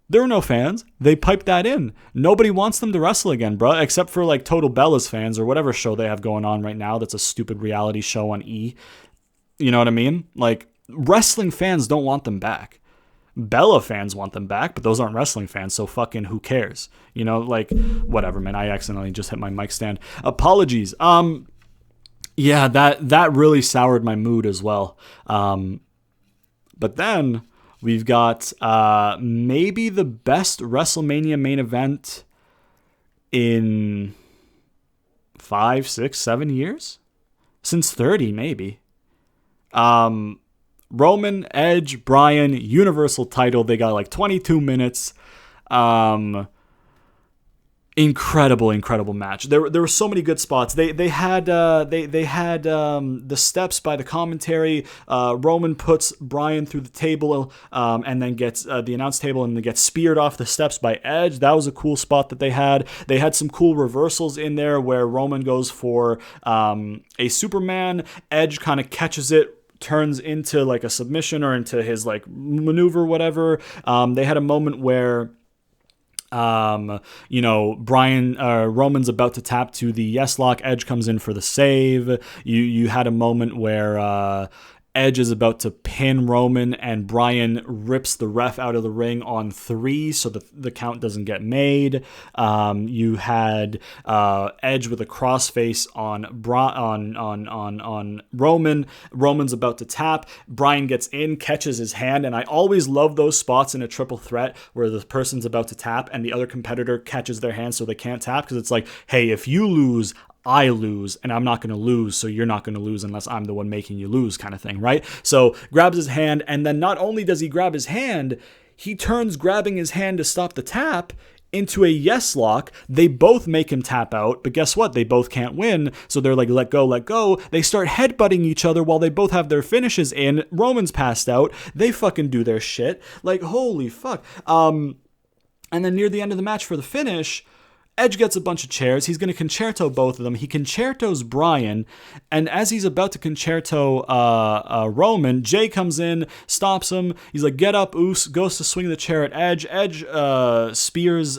There were no fans. They piped that in. Nobody wants them to wrestle again, bro, except for like Total Bellas fans or whatever show they have going on right now that's a stupid reality show on E. You know what I mean? Like, wrestling fans don't want them back. Bella fans want them back, but those aren't wrestling fans, so fucking who cares? You know, like, whatever, man. I accidentally just hit my mic stand. Apologies. Yeah, that really soured my mood as well. But then we've got maybe the best WrestleMania main event in 5, 6, 7 years? Since 30, maybe. Roman, Edge, Bryan, Universal title. They got like 22 minutes. Incredible match. There were so many good spots. They had the steps by the commentary. Roman puts Bryan through the table, and then gets the announce table, and then gets speared off the steps by Edge. That was a cool spot that they had. They had some cool reversals in there where Roman goes for a Superman. Edge kind of catches it, turns into like a submission or into his like maneuver, whatever. They had a moment where Roman's about to tap to the yes lock. Edge comes in for the save. You had a moment where Edge is about to pin Roman, and Bryan rips the ref out of the ring on 3 so that the count doesn't get made. You had Edge with a crossface on Roman. Roman's about to tap. Bryan gets in, catches his hand, and I always love those spots in a triple threat where the person's about to tap and the other competitor catches their hand so they can't tap, because it's like, hey, if you lose, I lose, and I'm not going to lose, so you're not going to lose unless I'm the one making you lose, kind of thing, right? So grabs his hand, and then not only does he grab his hand, he turns grabbing his hand to stop the tap into a yes lock. They both make him tap out, but guess what? They both can't win, so they're like, let go. They start headbutting each other while they both have their finishes in. Roman's passed out. They fucking do their shit. Like, holy fuck. And then near the end of the match for the finish, Edge gets a bunch of chairs. He's going to concerto both of them. He concertos Bryan, and as he's about to concerto Roman, Jay comes in, stops him. He's like, get up, Oos, goes to swing the chair at Edge. Edge spears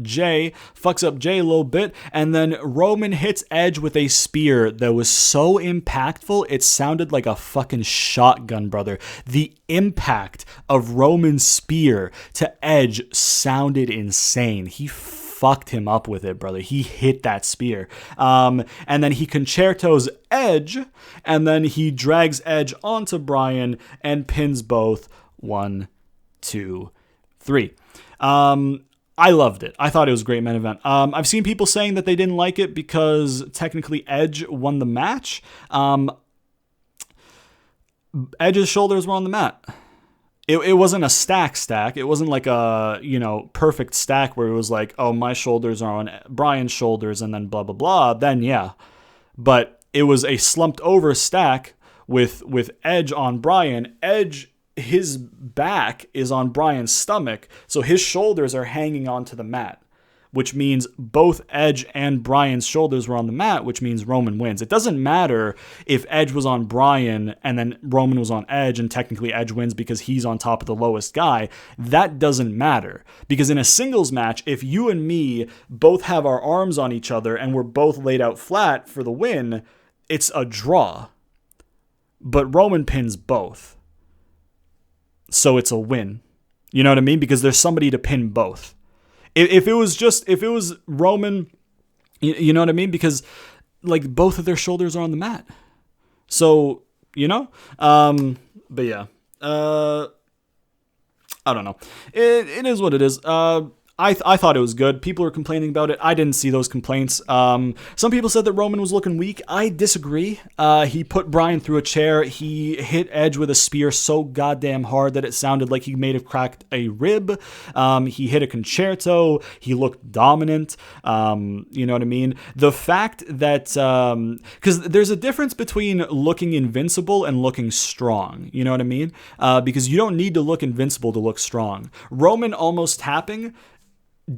Jay, fucks up Jay a little bit, and then Roman hits Edge with a spear that was so impactful, it sounded like a fucking shotgun, brother. The impact of Roman's spear to Edge sounded insane. He fucked him up with it, brother. He hit that spear. And then he concertos Edge, and then he drags Edge onto Bryan and pins both. 1, 2, 3. I loved it. I thought it was a great main event. I've seen people saying that they didn't like it because technically Edge won the match. Edge's shoulders were on the mat. It wasn't a stack. It wasn't like a, perfect stack where it was like, oh, my shoulders are on Bryan's shoulders and then blah, blah, blah. Then, yeah. But it was a slumped over stack with Edge on Bryan. Edge, his back is on Bryan's stomach, so his shoulders are hanging onto the mat, which means both Edge and Bryan's shoulders were on the mat, which means Roman wins. It doesn't matter if Edge was on Bryan and then Roman was on Edge and technically Edge wins because he's on top of the lowest guy. That doesn't matter, because in a singles match, if you and me both have our arms on each other and we're both laid out flat for the win, it's a draw. But Roman pins both. So it's a win. You know what I mean? Because there's somebody to pin both. If it was Roman, you know what I mean? Because like both of their shoulders are on the mat. So, but yeah. I don't know. It is what it is. I thought it was good. People were complaining about it. I didn't see those complaints. Some people said that Roman was looking weak. I disagree. He put Bryan through a chair. He hit Edge with a spear so goddamn hard that it sounded like he may have cracked a rib. He hit a concerto. He looked dominant. You know what I mean? The fact that... because there's a difference between looking invincible and looking strong. You know what I mean? Because you don't need to look invincible to look strong. Roman almost tapping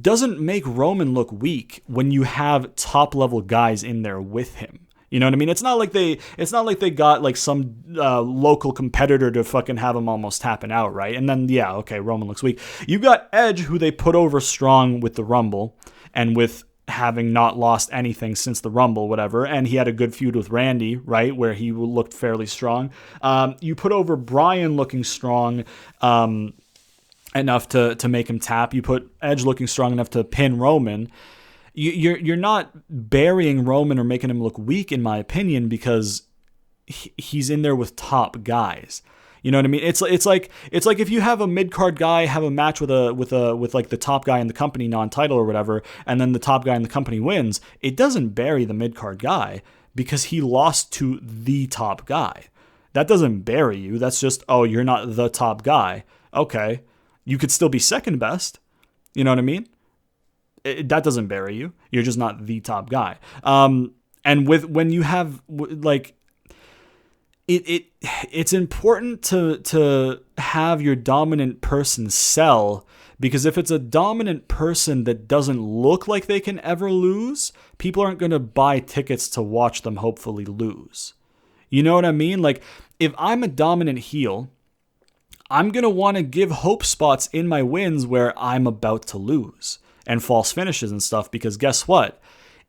doesn't make Roman look weak when you have top level guys in there with him. You know what I mean? It's not like they got like some local competitor to fucking have him almost tapping out, right? And then yeah, okay, Roman looks weak. You got Edge, who they put over strong with the Rumble and with having not lost anything since the Rumble, whatever, and he had a good feud with Randy, right, where he looked fairly strong. You put over Bryan looking strong, enough to make him tap. You put Edge looking strong enough to pin Roman. You're not burying Roman or making him look weak, in my opinion, because he's in there with top guys. You know what I mean? It's like if you have a mid card guy have a match with like the top guy in the company non-title or whatever, and then the top guy in the company wins. It doesn't bury the mid card guy because he lost to the top guy. That doesn't bury you. That's just, oh, you're not the top guy. Okay. You could still be second best. You know what I mean? That doesn't bury you. You're just not the top guy. And when you have like it's important to have your dominant person sell, because if it's a dominant person that doesn't look like they can ever lose, people aren't going to buy tickets to watch them hopefully lose. You know what I mean? Like if I'm a dominant heel, I'm going to want to give hope spots in my wins where I'm about to lose and false finishes and stuff, because guess what?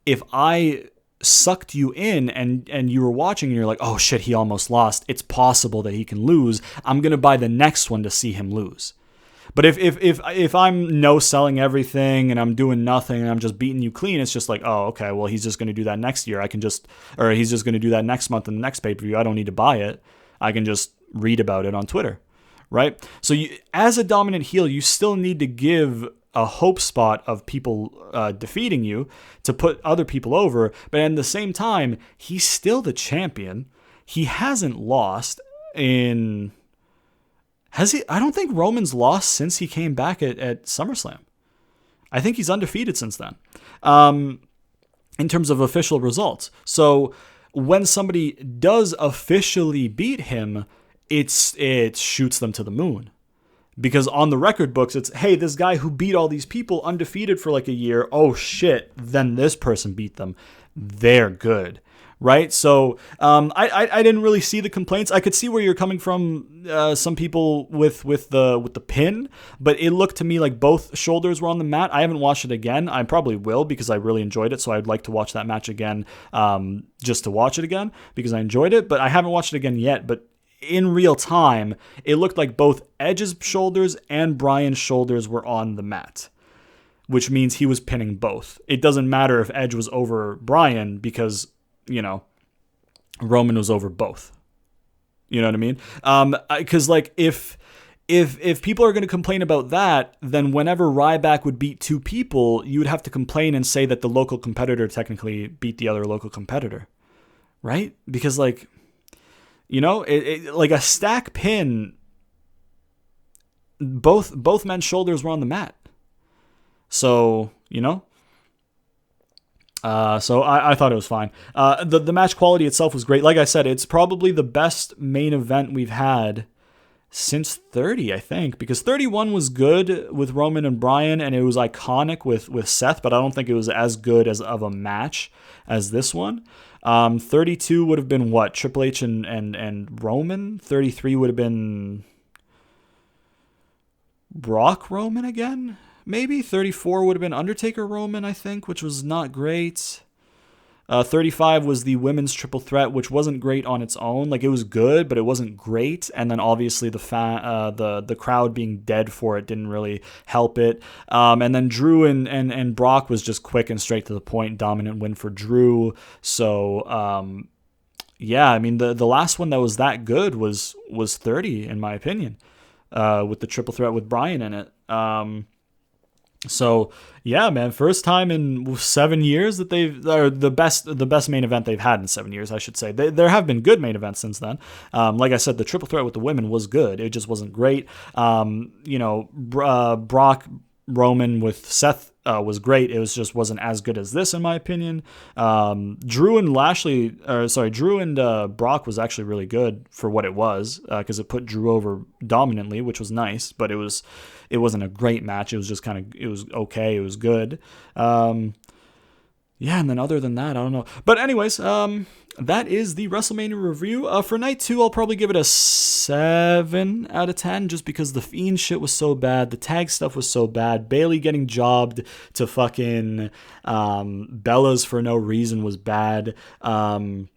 If I sucked you in and you were watching and you're like, oh shit, he almost lost, it's possible that he can lose, I'm going to buy the next one to see him lose. But if I'm no selling everything and I'm doing nothing and I'm just beating you clean, it's just like, oh, okay, well, he's just going to do that next year. Or he's just going to do that next month in the next pay-per-view. I don't need to buy it. I can just read about it on Twitter. Right? So as a dominant heel, you still need to give a hope spot of people defeating you to put other people over. But at the same time, he's still the champion. He hasn't lost in... Has he? I don't think Roman's lost since he came back at SummerSlam. I think he's undefeated since then, in terms of official results. So when somebody does officially beat him, it shoots them to the moon. Because on the record books, it's, hey, this guy who beat all these people undefeated for like a year, oh shit, then this person beat them. They're good, right? So I didn't really see the complaints. I could see where you're coming from, some people with the pin, but it looked to me like both shoulders were on the mat. I haven't watched it again. I probably will because I really enjoyed it, so I'd like to watch that match again, just to watch it again because I enjoyed it, but I haven't watched it again yet. But in real time, it looked like both Edge's shoulders and Bryan's shoulders were on the mat, which means he was pinning both. It doesn't matter if Edge was over Bryan because, you know, Roman was over both. You know what I mean? Because like if people are going to complain about that, then whenever Ryback would beat two people, you would have to complain and say that the local competitor technically beat the other local competitor, right? Because like, you know, like a stack pin, both men's shoulders were on the mat. So, you know, so I thought it was fine. The match quality itself was great. Like I said, it's probably the best main event we've had since 30, I think, because 31 was good with Roman and Bryan, and it was iconic with Seth, but I don't think it was as good as of a match as this one. 32 would have been what? Triple H and Roman. 33 would have been Brock Roman again, maybe. 34 would have been Undertaker Roman, I think, which was not great. 35 was the women's triple threat, which wasn't great on its own. Like, it was good, but it wasn't great. And then obviously the crowd being dead for it didn't really help it. And then Drew and Brock was just quick and straight to the point, dominant win for Drew. So yeah, I mean the last one that was that good was 30 in my opinion. with the triple threat with Bryan in it. So yeah, man, first time in 7 years that or the best main event they've had in 7 years, I should say. There have been good main events since then. Like I said, the triple threat with the women was good. It just wasn't great. Brock, Roman with Seth was great. It just wasn't as good as this, in my opinion. Drew and Brock was actually really good for what it was, because it put Drew over dominantly, which was nice. But it wasn't a great match. It was just it was okay. It was good. Yeah, and then other than that, I don't know. But anyways, that is the WrestleMania review. For night 2, I'll probably give it a 7 out of 10, just because the Fiend shit was so bad. The tag stuff was so bad. Bayley getting jobbed to fucking Bella's for no reason was bad. And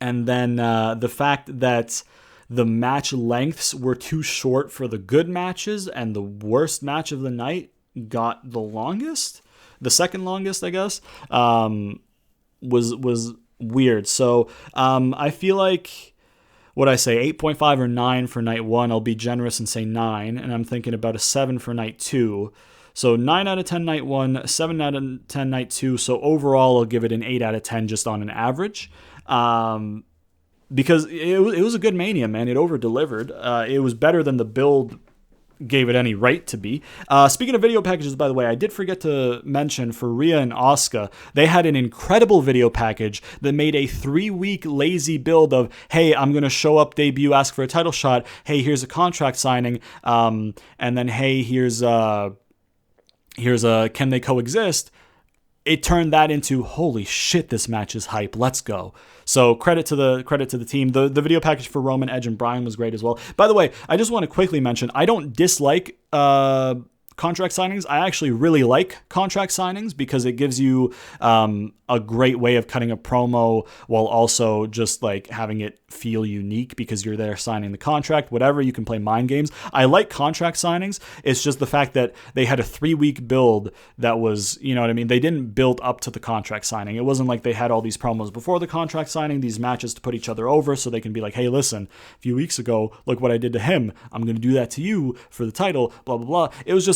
then the fact that the match lengths were too short for the good matches, and the worst match of the night got the longest. The second longest, I guess, was weird. So I feel like, what I say, 8.5 or 9 for night 1. I'll be generous and say 9, and I'm thinking about a 7 for night 2. So 9 out of 10 night 1, 7 out of 10 night 2. So overall, I'll give it an 8 out of 10 just on an average. Because it was a good Mania, man. It over-delivered. It was better than the build gave it any right to be. Speaking of video packages, by the way, I did forget to mention for Rhea and Asuka, they had an incredible video package that made a 3-week lazy build of, hey, I'm going to show up, debut, ask for a title shot. Hey, here's a contract signing. And then, hey, here's a can they coexist? It turned that into, holy shit, this match is hype. Let's go. So credit to the team. The video package for Roman, Edge, and Bryan was great as well. By the way, I just want to quickly mention, I don't dislike contract signings. I actually really like contract signings because it gives you a great way of cutting a promo while also just like having it feel unique because you're there signing the contract, whatever. You can play mind games. I like contract signings. It's just the fact that they had a 3-week build that was, you know what I mean? They didn't build up to the contract signing. It wasn't like they had all these promos before the contract signing, these matches to put each other over so they can be like, hey, listen, a few weeks ago, look what I did to him. I'm going to do that to you for the title, blah, blah, blah. It was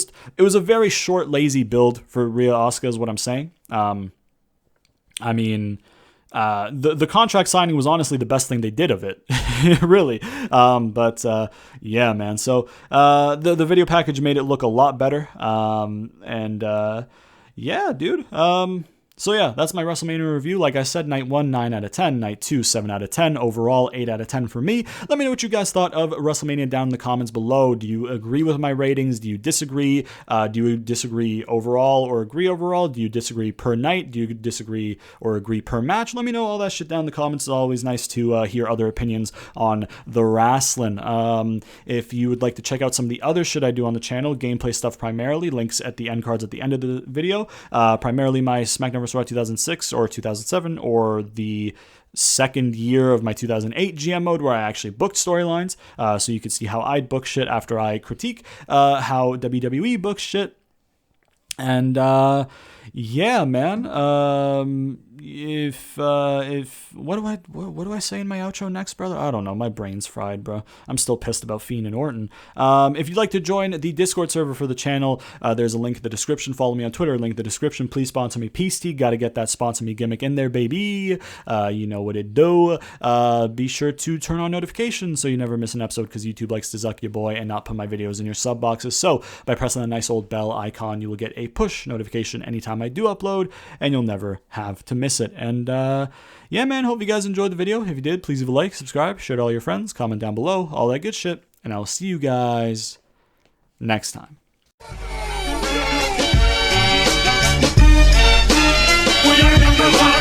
a very short, lazy build for Rhea Asuka is what I'm saying. I mean, the contract signing was honestly the best thing they did of it, really. But yeah, man. So the video package made it look a lot better. Yeah, dude. So yeah, that's my WrestleMania review. Like I said, night 1, 9 out of 10. Night 2, 7 out of 10. Overall, 8 out of 10 for me. Let me know what you guys thought of WrestleMania down in the comments below. Do you agree with my ratings? Do you disagree? Do you disagree overall or agree overall? Do you disagree per night? Do you disagree or agree per match? Let me know all that shit down in the comments. It's always nice to hear other opinions on the wrestling. If you would like to check out some of the other shit I do on the channel, gameplay stuff primarily, links at the end cards at the end of the video. Primarily my SmackDown vs. Raw 2006 or 2007 or the second year of my 2008 GM mode where I actually booked storylines, so you could see how I'd book shit after I critique how WWE books shit. And yeah, man. If what do I say in my outro next, brother? I don't know. My brain's fried, bro. I'm still pissed about Fiend and Orton. If you'd like to join the Discord server for the channel, there's a link in the description. Follow me on Twitter. Link in the description. Please sponsor me, Peace Tea. Got to get that sponsor me gimmick in there, baby. You know what it do. Be sure to turn on notifications so you never miss an episode because YouTube likes to zuck your boy and not put my videos in your sub boxes. So by pressing the nice old bell icon, you will get a push notification anytime I do upload, and you'll never have to miss it. And yeah, man, hope you guys enjoyed the video. If you did, please leave a like, subscribe, share to all your friends, comment down below, all that good shit, and I'll see you guys next time. We are number one.